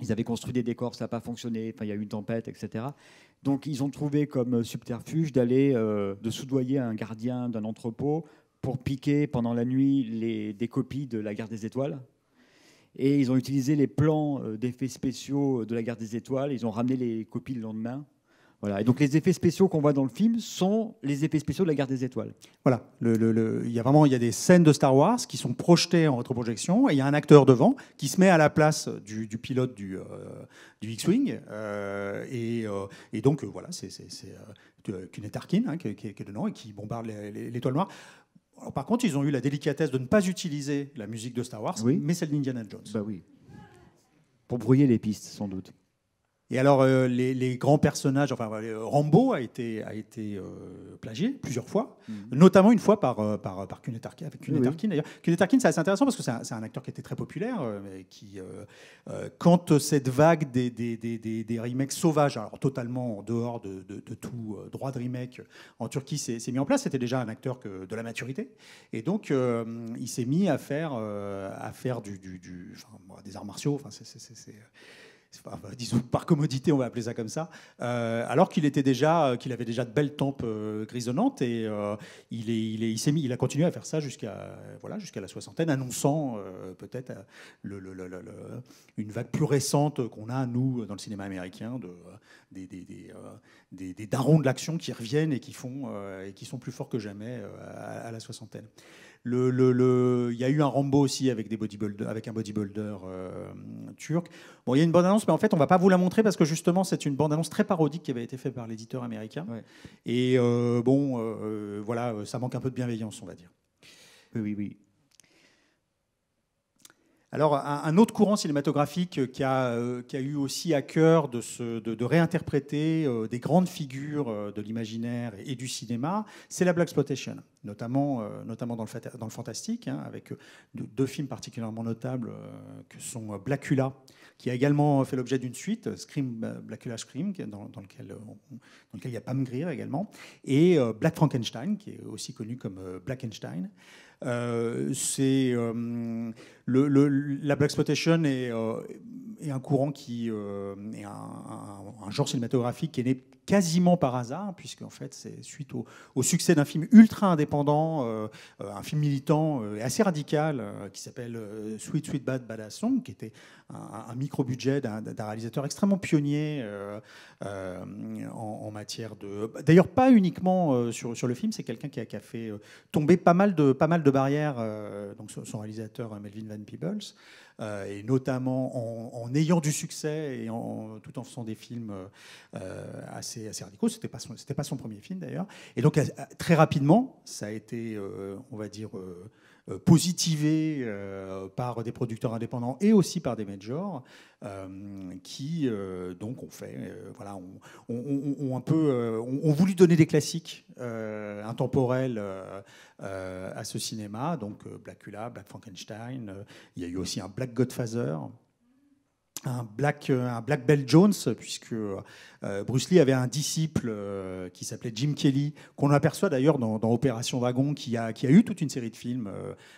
Ils avaient construit des décors, ça n'a pas fonctionné, il y a eu une tempête, etc. Donc ils ont trouvé comme subterfuge de soudoyer un gardien d'un entrepôt pour piquer pendant la nuit des copies de la Guerre des Étoiles. Et ils ont utilisé les plans d'effets spéciaux de la Guerre des Étoiles, ils ont ramené les copies le lendemain. Voilà. Et donc les effets spéciaux qu'on voit dans le film sont les effets spéciaux de la Guerre des Étoiles. Voilà, il y a des scènes de Star Wars qui sont projetées en rétroprojection, et il y a un acteur devant qui se met à la place du pilote du X-Wing, et donc voilà, c'est Kenneth Arkin qui est dedans et qui bombarde l'étoile noire. Alors, par contre, ils ont eu la délicatesse de ne pas utiliser la musique de Star Wars, mais celle d'Indiana Jones. Bah oui. Pour brouiller les pistes, sans doute. Et alors, les grands personnages, Rambo a été plagié plusieurs fois, notamment une fois par Kenneth Arkin. Avec Kenneth Arkin, d'ailleurs. Kenneth Arkin, c'est assez intéressant parce que c'est un acteur qui était très populaire, qui, quand cette vague des remakes sauvages, alors totalement en dehors de tout droit de remake en Turquie, s'est mis en place, c'était déjà un acteur de la maturité. Et donc, il s'est mis à faire des arts martiaux. Disons par commodité, on va appeler ça comme ça, alors qu'il avait déjà de belles tempes grisonnantes, et il a continué à faire ça jusqu'à la soixantaine, annonçant peut-être une vague plus récente qu'on a, nous, dans le cinéma américain, des darons de l'action qui reviennent et qui sont plus forts que jamais à la soixantaine. Il y a eu un Rambo aussi avec un bodybuilder turc. Bon, il y a une bande-annonce, mais en fait, on ne va pas vous la montrer parce que justement, c'est une bande-annonce très parodique qui avait été faite par l'éditeur américain. Ouais. Et voilà, ça manque un peu de bienveillance, on va dire. Oui. Alors, un autre courant cinématographique qui a eu aussi à cœur de réinterpréter des grandes figures de l'imaginaire et du cinéma, c'est la blaxploitation, notamment dans le fantastique, hein, avec deux films particulièrement notables que sont Blackula, qui a également fait l'objet d'une suite, Blackula Scream, dans lequel il y a Pam Grier également, et Black Frankenstein, qui est aussi connu comme Blackenstein. la blaxploitation est un courant qui est un genre cinématographique qui est né quasiment par hasard, puisque en fait c'est suite au succès d'un film ultra indépendant, un film militant et assez radical qui s'appelle Sweet Sweet Bad Badass Song, qui était un micro-budget d'un réalisateur extrêmement pionnier en matière de... D'ailleurs pas uniquement sur le film, c'est quelqu'un qui a fait tomber pas mal de barrières, donc son réalisateur Melvin Van Peebles, et notamment en ayant du succès et tout en faisant des films assez radicaux. C'était pas son premier film d'ailleurs. Et donc très rapidement, ça a été, on va dire, positivé par des producteurs indépendants et aussi par des majors qui donc ont fait, voilà, ont voulu donner des classiques intemporels à ce cinéma. Donc Blackula, Black Frankenstein, il y a eu aussi un Black Godfather, un Black Belt Jones, puisque Bruce Lee avait un disciple qui s'appelait Jim Kelly, qu'on aperçoit d'ailleurs dans Opération Wagon, qui a eu toute une série de films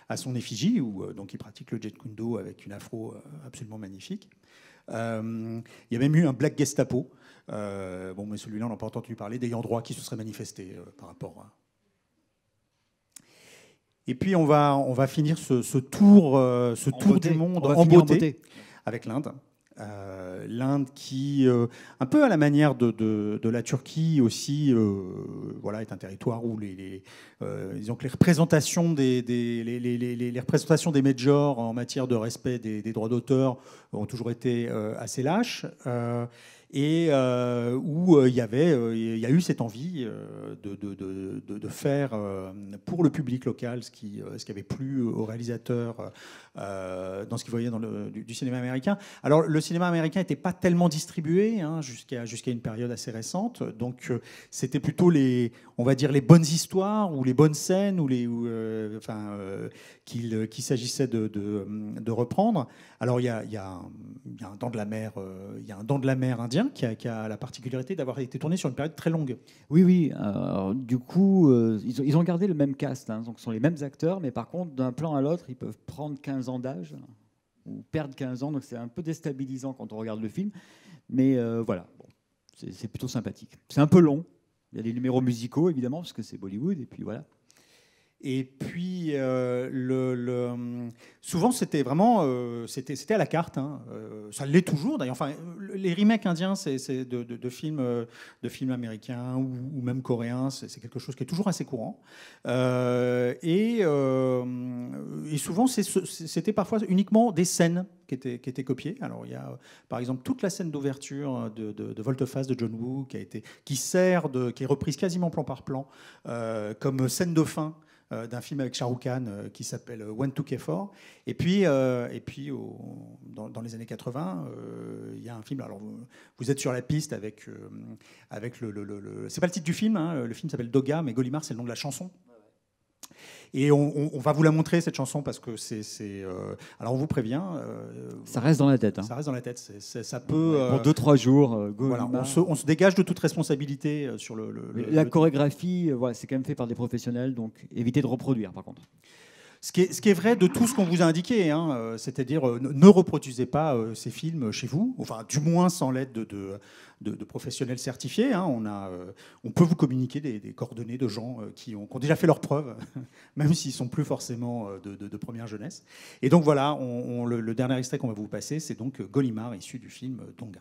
à son effigie, où donc il pratique le Jeet Kune Do avec une afro absolument magnifique. Il y a même eu un Black Gestapo, bon, mais celui-là on n'a pas entendu parler, d'ayant droit qui se serait manifesté par rapport à... Et puis on va finir ce tour du monde en beauté avec l'Inde. L'Inde qui, un peu à la manière de la Turquie aussi, voilà, est un territoire où disons que les représentations les représentations des majors en matière de respect des droits d'auteur ont toujours été assez lâches. Et où il y a eu cette envie de faire pour le public local ce qui avait plu aux réalisateurs dans ce qu'ils voyaient du cinéma américain. Alors le cinéma américain n'était pas tellement distribué jusqu'à une période assez récente, donc c'était plutôt on va dire les bonnes histoires ou les bonnes scènes qu'il s'agissait de reprendre. Alors il y a un Dents de la mer, indien qui a la particularité d'avoir été tourné sur une période très longue. Oui. Du coup, ils ont gardé le même cast, donc ce sont les mêmes acteurs, mais par contre, d'un plan à l'autre, ils peuvent prendre 15 ans d'âge ou perdre 15 ans, donc c'est un peu déstabilisant quand on regarde le film. Mais voilà, bon, c'est plutôt sympathique. C'est un peu long. Il y a des numéros musicaux, évidemment, parce que c'est Bollywood, et puis voilà. Et puis, souvent, c'était vraiment c'était à la carte. Ça l'est toujours, d'ailleurs. Enfin, les remakes indiens de films américains ou même coréens, c'est quelque chose qui est toujours assez courant. Et souvent, c'était parfois uniquement des scènes qui étaient copiées. Alors, il y a, par exemple, toute la scène d'ouverture de Volte-Face de John Woo qui est reprise quasiment plan par plan comme scène de fin d'un film avec Shah Rukh Khan qui s'appelle One to K4. Et puis dans les années 80, il y a un film. Alors vous êtes sur la piste avec c'est pas le titre du film. Le film s'appelle Doga, mais Golimar c'est le nom de la chanson. Et on va vous la montrer, cette chanson, parce que alors on vous prévient. Ça reste dans la tête. Ça reste dans la tête. Ça peut. Pour 2-3 jours. Voilà, on se dégage de toute responsabilité sur la chorégraphie, voilà, c'est quand même fait par des professionnels, donc évitez de reproduire, par contre. Ce qui est vrai de tout ce qu'on vous a indiqué, c'est-à-dire ne reproduisez pas ces films chez vous, enfin du moins sans l'aide de professionnels certifiés. On peut vous communiquer des coordonnées de gens qui ont déjà fait leurs preuves, même s'ils ne sont plus forcément de première jeunesse. Et donc voilà, le dernier extrait qu'on va vous passer, c'est donc Golimar, issu du film Donga.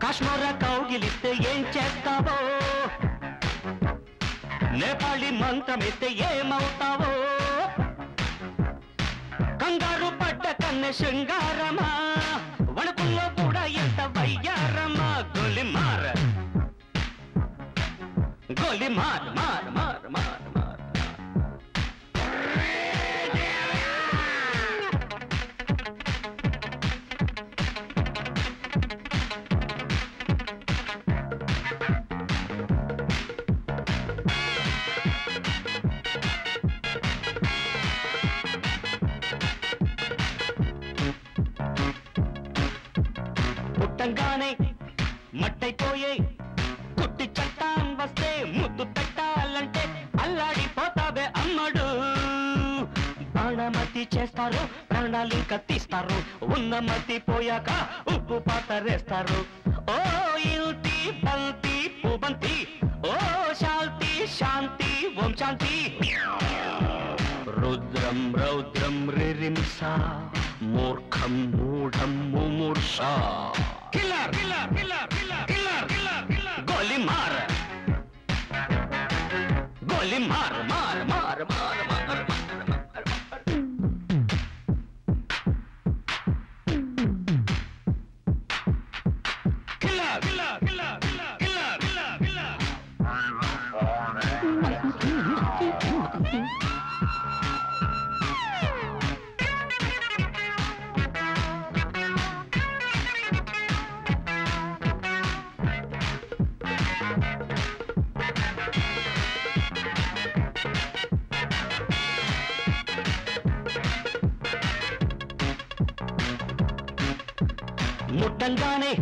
కాశ్మీర కౌగిలిస్తే ఏం చేస్తావో నేపాళీ మంత్రమిస్తే ఏమవుతావో కంగారు పడ్డ కన్నె శృంగారమా వణుకుల్లో కూడా ఎంత వయ్యారమా గోలిమార్ గోలిమార్ మార్ మార్ మార్ మార్ పుట్టంగానే మట్టైపోయే కుట్టి చట్టాన్ వస్తే ముద్దు పెట్టాలంటే అల్లాడిపోతావే అమ్మడు బాణమతి చేస్తారు ప్రాణాలింక తీస్తారు ఉన్న మతి పోయాక ఉప్పు పాతరేస్తారు ఓ యుతి బంతి పుబంతి ఓ శాంతి శాంతి ఓం శాంతి రుద్రం రౌద్రం రిరింస మూర్ఖం మూఢం ముమూర్ష killer killer killer killer killer killer గోలి మార్ గోలి మార్ మార్ మార్ మార్ మార్ killer killer killer killer killer killer ముట్టంగానే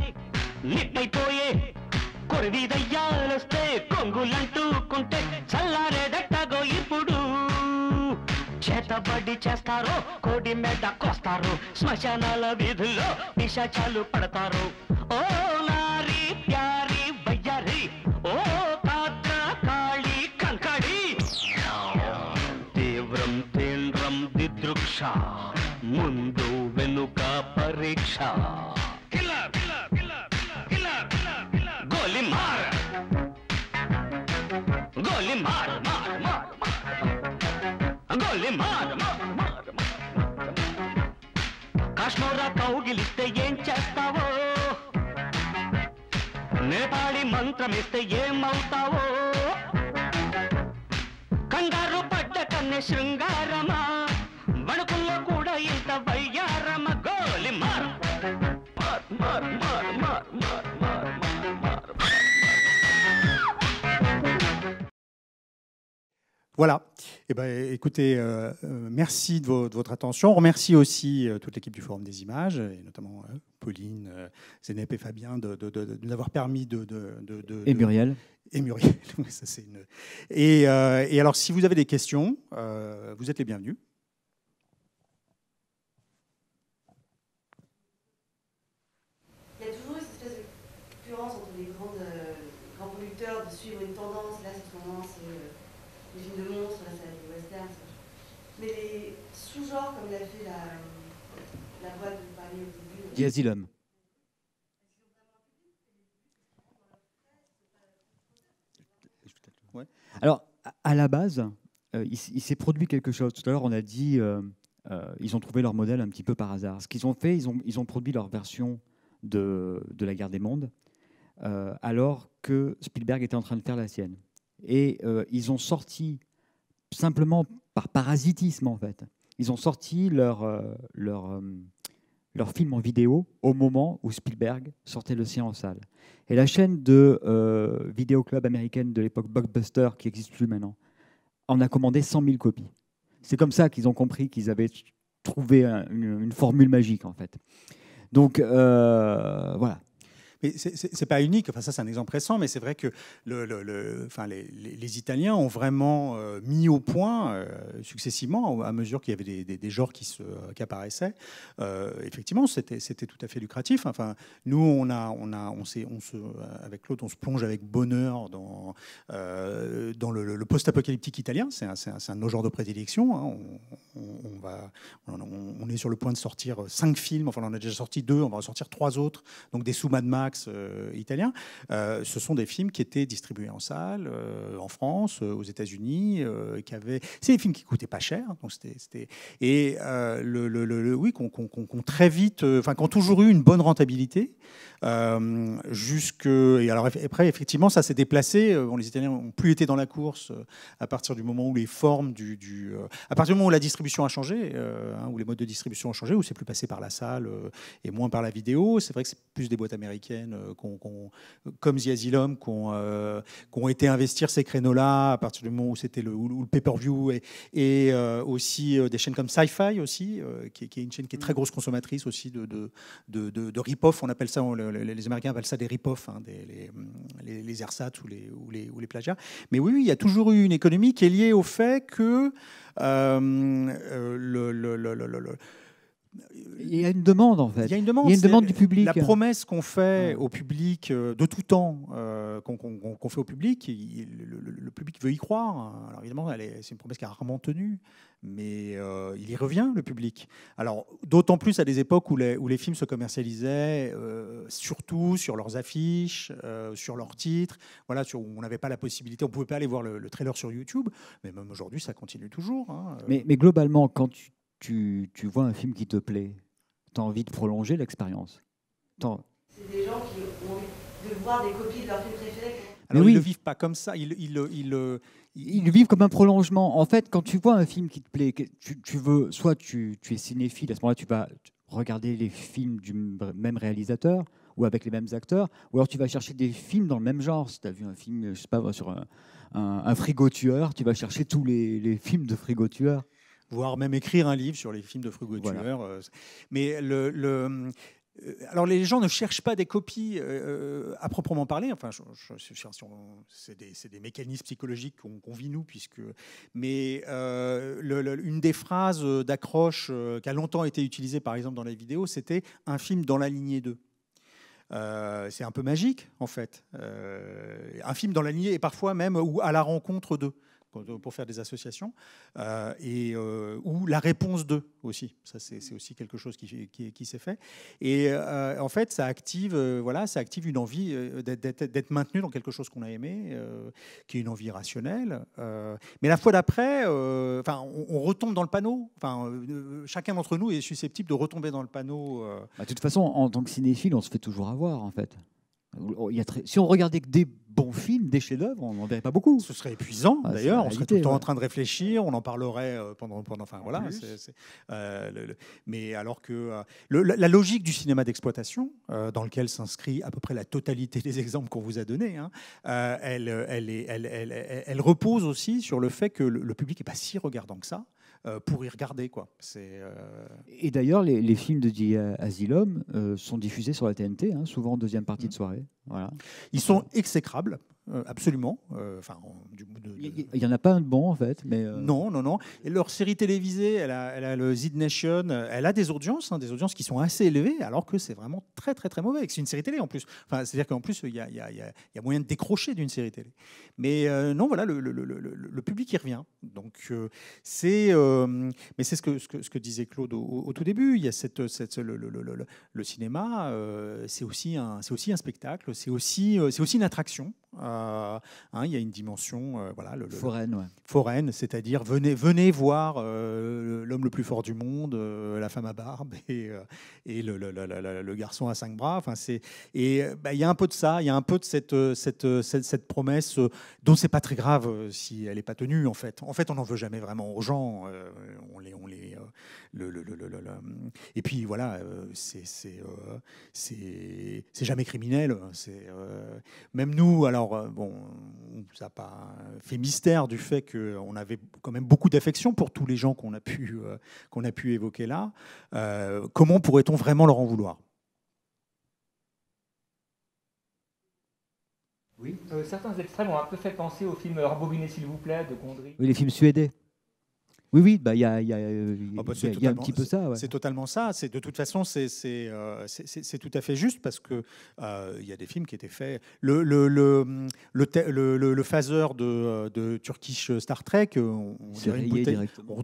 నిట్టయిపోయే కొరివి దయ్యాలొస్తే కొంగులంటూకుంటే చల్లారేదట్టగో ఇప్పుడు చేతబడి చేస్తారు కోడి మెడ కోస్తారు శ్మశానాల వీధుల్లో పిశాచాలు పడతారు ఓ నారి ప్యారి వయ్యారి ఓ పాత్ర కాళీ కంకడి తీవ్రం తీవ్రం దిదృక్ష ముందు వెనుక పరీక్ష గోలి మార్ గోలి మార్ మార్ మార్ గోలి మార్ మార్ మార్ కాశ్మీరా కౌగిలిస్తే ఏం చేస్తావో నేపాళి మంత్రం ఇస్తే ఏమవుతావో కంగారు పడ్డ కన్నె శృంగారమా వణుకుల్లో కూడా ఇంత వయ్యారమ గోలి మార్ మార్ మార్ మార్ మార్ మార్ మార్ మార్ Voilà. Eh ben, écoutez, merci de votre attention. On remercie aussi toute l'équipe du Forum des Images, et notamment Pauline, Zénep et Fabien, de nous avoir permis Et Muriel. Et Muriel. Ça, c'est une... et alors, si vous avez des questions, vous êtes les bienvenus. Il y a toujours une espèce de concurrence entre les grands producteurs de suivre une tendance. Là, en ce moment, c'est les films de monstres, là, c'est les westerns. Mais les sous-genres, comme l'a fait la voix de Paris au début. The Asylum. Ouais. Alors, à la base, il s'est produit quelque chose. Tout à l'heure, on a dit ils ont trouvé leur modèle un petit peu par hasard. Ce qu'ils ont fait, ils ont produit leur version de La Guerre des Mondes, alors que Spielberg était en train de faire la sienne. Et ils ont sorti, simplement par parasitisme en fait, ils ont sorti leur film en vidéo au moment où Spielberg sortait Le Sien en salle. Et la chaîne de vidéoclub américaine de l'époque Blockbuster, qui n'existe plus maintenant, en a commandé 100 000 copies. C'est comme ça qu'ils ont compris qu'ils avaient trouvé une formule magique en fait. Donc voilà. Mais c'est pas unique, enfin ça c'est un exemple récent, mais c'est vrai que les Italiens ont vraiment mis au point successivement, à mesure qu'il y avait des genres qui apparaissaient. Effectivement, c'était tout à fait lucratif. Enfin, nous, avec l'autre, on se plonge avec bonheur dans le post-apocalyptique italien. C'est un de nos genres de prédilection. Hein. On est sur le point de sortir 5 films. Enfin, on en a déjà sorti 2. On va en sortir 3 autres. Donc des sous-Mad Max italiens. Ce sont des films qui étaient distribués en salle, en France, aux États-Unis, c'est des films qui coûtaient pas cher, donc oui, qui ont très vite, qui ont toujours eu une bonne rentabilité. Et alors après, effectivement, ça s'est déplacé. Les Italiens n'ont plus été dans la course à partir du moment où les formes à partir du moment où la distribution a changé, où les modes de distribution ont changé, où c'est plus passé par la salle et moins par la vidéo. C'est vrai que c'est plus des boîtes américaines chaînes comme The Asylum qui ont été investir ces créneaux-là à partir du moment où c'était le pay-per-view et aussi des chaînes comme Sci-Fi aussi, qui est une chaîne qui est très grosse consommatrice aussi de rip-off. On appelle ça, les Américains appellent ça des rip-off, hein, les ersatz ou les plagiats. Mais oui, il y a toujours eu une économie qui est liée au fait que il y a une demande en fait. Il y a une demande du public. La promesse qu'on fait au public de tout temps, qu'on fait au public, le public veut y croire. Alors évidemment, c'est une promesse qui est rarement tenue, mais il y revient, le public. Alors d'autant plus à des époques où les films se commercialisaient surtout sur leurs affiches, sur leurs titres, voilà, où on n'avait pas la possibilité, on ne pouvait pas aller voir le trailer sur YouTube, mais même aujourd'hui, ça continue toujours. Hein. Mais globalement, quand tu vois un film qui te plaît, tu as envie de prolonger l'expérience. C'est des gens qui ont envie de voir des copies de leurs films préférés. Alors, ils ne le vivent pas comme ça. Ils le vivent comme un prolongement. En fait, quand tu vois un film qui te plaît, tu veux, soit tu es cinéphile, à ce moment-là, tu vas regarder les films du même réalisateur ou avec les mêmes acteurs, ou alors tu vas chercher des films dans le même genre. Si tu as vu un film, je sais pas, sur un frigo-tueur, tu vas chercher tous les films de frigo-tueurs. Voire même écrire un livre sur les films de frigo-tueurs. Voilà. Mais alors les gens ne cherchent pas des copies à proprement parler. Enfin, c'est des mécanismes psychologiques qu'on vit nous, mais une des phrases d'accroche qui a longtemps été utilisée, par exemple dans les vidéos, c'était un film dans la lignée 2. C'est un peu magique en fait. Un film dans la lignée et parfois même ou à la rencontre d'eux, pour faire des associations, ou la réponse d'eux aussi. Ça, c'est aussi quelque chose qui s'est fait. Et en fait, ça active une envie d'être maintenu dans quelque chose qu'on a aimé, qui est une envie rationnelle. Mais la fois d'après, on retombe dans le panneau. Chacun d'entre nous est susceptible de retomber dans le panneau. De toute façon, en tant que cinéphile, on se fait toujours avoir, en fait. Si on regardait que des bons films, des chefs-d'œuvre, on n'en verrait pas beaucoup. Ce serait épuisant, d'ailleurs. On serait tout le temps en train de réfléchir, on en parlerait pendant enfin voilà. Mais alors que la logique du cinéma d'exploitation, dans lequel s'inscrit à peu près la totalité des exemples qu'on vous a donnés, hein, elle repose aussi sur le fait que le public n'est pas si regardant que ça. Pour y regarder, quoi. Et d'ailleurs, les films de The Asylum sont diffusés sur la TNT, hein, souvent en deuxième partie de soirée. Voilà. Ils sont exécrables, absolument. Il n'y en a pas un de bon, en fait. Mais Non. Et leur série télévisée, elle a le Z Nation, elle a des audiences qui sont assez élevées, alors que c'est vraiment très, très, très mauvais. C'est une série télé, en plus. C'est-à-dire qu'en plus, il y a moyen de décrocher d'une série télé. Mais non, voilà, le public y revient. Donc, mais c'est ce que disait Claude au tout début. Il y a le cinéma, c'est aussi un spectacle, c'est aussi une attraction. Il y a une dimension foraine, c'est-à-dire venez voir l'homme le plus fort du monde, la femme à barbe et le garçon à 5 bras. Il y a un peu de ça, il y a un peu de cette promesse dont c'est pas très grave si elle n'est pas tenue. En fait, on n'en veut jamais vraiment aux gens. Et puis voilà, c'est jamais criminel. Même nous, alors ça n'a pas fait mystère du fait qu'on avait quand même beaucoup d'affection pour tous les gens qu'on a pu évoquer là. Comment pourrait-on vraiment leur en vouloir ? Oui, certains extraits m'ont un peu fait penser au film Rembobiner s'il vous plaît de Gondry. Oui, les films suédais. Oui, il y a un petit peu ça. Ouais. C'est totalement ça. De toute façon, c'est tout à fait juste parce que il y a des films qui étaient faits. Le phaser de Turkish Star Trek, on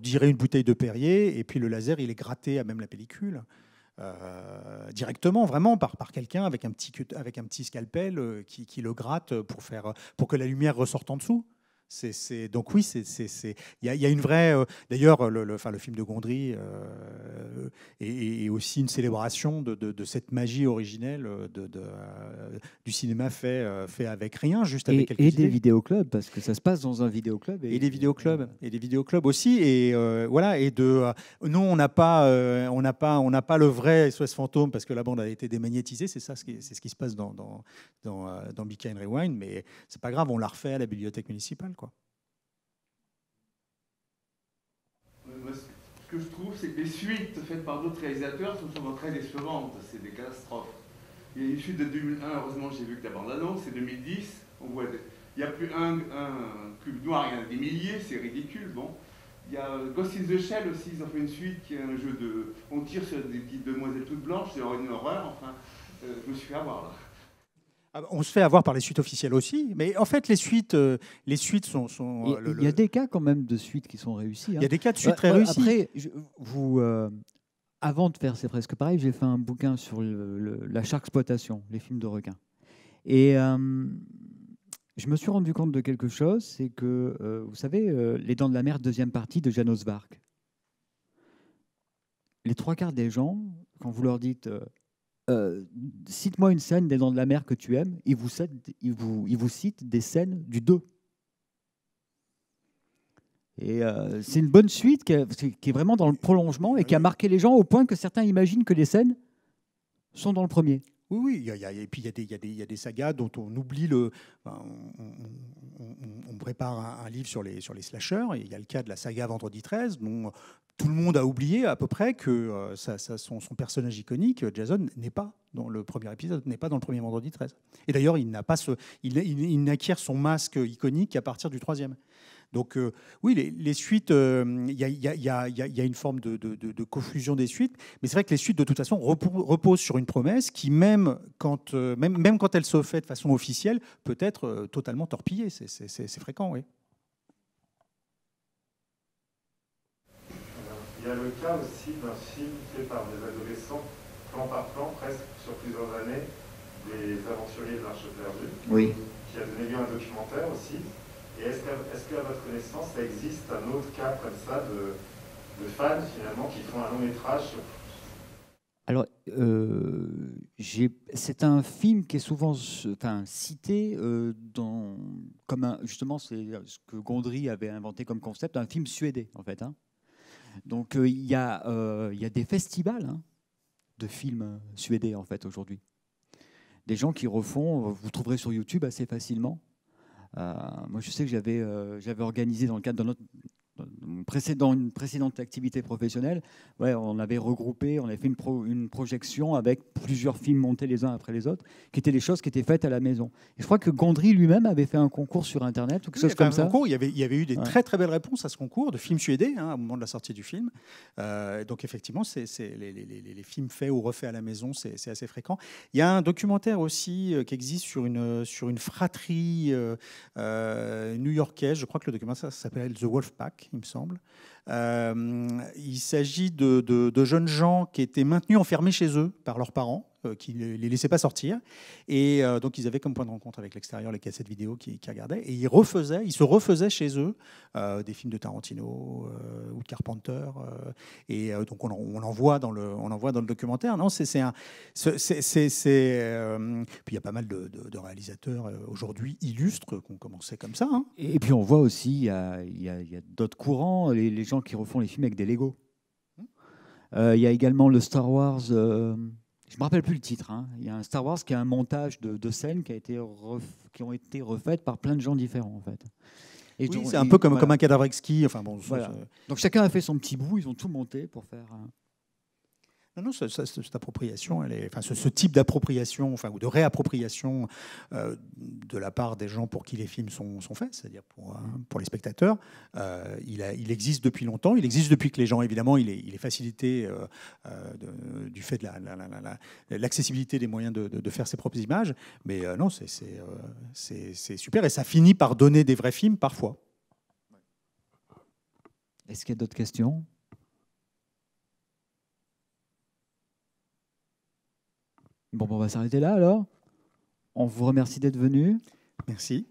dirait une bouteille de Perrier, et puis le laser, il est gratté à même la pellicule. Directement, vraiment, par quelqu'un avec un petit scalpel qui le gratte pour que la lumière ressorte en dessous. Donc oui, il y a une vraie. D'ailleurs, le film de Gondry est aussi une célébration de cette magie originelle du cinéma fait avec rien, juste avec quelques idées. Des vidéoclubs, parce que ça se passe dans un vidéoclub. Et des vidéoclubs aussi. Et voilà. Et nous, on n'a pas le vrai SOS Fantôme parce que la bande a été démagnétisée. C'est ce qui se passe dans Be Kind Rewind, mais c'est pas grave, on l'a refait à la bibliothèque municipale, quoi. Ce que je trouve, c'est que les suites faites par d'autres réalisateurs sont souvent très décevantes. C'est des catastrophes. Il y a une suite de 2001, heureusement j'ai vu que la bande-annonce, c'est 2010. On voit il n'y a plus un cube noir, il y en a des milliers, c'est ridicule. Bon. Il y a Ghost in the Shell aussi, ils ont fait une suite qui est un jeu de... On tire sur des petites demoiselles toutes blanches, c'est une horreur, enfin, je me suis fait avoir là. On se fait avoir par les suites officielles aussi, mais en fait les suites sont. Il y a des cas quand même de suites qui sont réussis. Il y a des cas de suites très réussis. Après, avant de faire C'est presque pareil, j'ai fait un bouquin sur la sharksploitation, les films de requins. Et je me suis rendu compte de quelque chose, c'est que, vous savez, Les Dents de la Mer, deuxième partie de Janos Vark. Les trois quarts des gens, quand vous leur dites cite-moi une scène des Dents de la Mer que tu aimes, ils vous citent des scènes du 2. Et c'est une bonne suite qui est vraiment dans le prolongement et qui a marqué les gens au point que certains imaginent que les scènes sont dans le premier. Oui, et puis il y a des sagas dont on oublie on prépare un livre sur les slashers, et il y a le cas de la saga Vendredi 13, dont tout le monde a oublié à peu près que son personnage iconique, Jason, n'est pas dans le premier épisode, n'est pas dans le premier Vendredi 13. Et d'ailleurs, il n'acquiert son masque iconique qu'à partir du troisième. Donc oui, les suites, il y a une forme de confusion des suites, mais c'est vrai que les suites, de toute façon, reposent sur une promesse qui, même quand elle se fait de façon officielle, peut être totalement torpillée. C'est fréquent, oui. Il y a le cas aussi d'un film fait par des adolescents, plan par plan, presque sur plusieurs années, des aventuriers de l'Arche perdue, oui, qui a donné lieu à un documentaire aussi. Et est-ce qu'à votre connaissance, ça existe un autre cas comme ça de fans finalement qui font un long métrage sur... Alors, c'est un film qui est souvent cité justement, c'est ce que Gondry avait inventé comme concept, un film suédé en fait. Hein. Donc il y a des festivals de films suédés en fait aujourd'hui. Des gens qui refont, vous trouverez sur YouTube assez facilement. Moi, je sais que j'avais organisé dans le cadre de une précédente activité professionnelle, on avait regroupé, on avait fait une projection avec plusieurs films montés les uns après les autres, qui étaient des choses qui étaient faites à la maison. Et je crois que Gondry lui-même avait fait un concours sur Internet ou quelque chose comme ça. Il y avait eu des très très belles réponses à ce concours de films suédés au moment de la sortie du film. Donc effectivement, les films faits ou refaits à la maison, c'est assez fréquent. Il y a un documentaire aussi qui existe sur une fratrie new-yorkaise. Je crois que le documentaire s'appelle The Wolf Pack, il me semble. Il s'agit de jeunes gens qui étaient maintenus enfermés chez eux par leurs parents, qui ne les laissaient pas sortir. Et donc, ils avaient comme point de rencontre avec l'extérieur les cassettes vidéo qu'ils regardaient. Et ils se refaisaient chez eux des films de Tarantino ou de Carpenter. Donc, on en voit dans le documentaire. Non, puis il y a pas mal de réalisateurs aujourd'hui illustres qui ont commencé comme ça. Hein. Et puis, on voit aussi, il y a d'autres courants, les gens qui refont les films avec des Lego. Il y a également le Star Wars... je ne me rappelle plus le titre. Hein. Il y a un Star Wars qui a un montage de scènes qui ont été refaites par plein de gens différents, en fait. Et oui, c'est un peu comme un cadavre exquis. Enfin, bon, voilà. Donc chacun a fait son petit bout, ils ont tout monté pour faire... Non, cette appropriation, ce type d'appropriation, ou de réappropriation de la part des gens pour qui les films sont faits, c'est-à-dire pour les spectateurs, il existe depuis longtemps. Il existe depuis que les gens, évidemment, il est facilité du fait de l'accessibilité des moyens de faire ses propres images. Mais non, c'est super, et ça finit par donner des vrais films parfois. Est-ce qu'il y a d'autres questions ? Bon, on va s'arrêter là alors. On vous remercie d'être venu. Merci.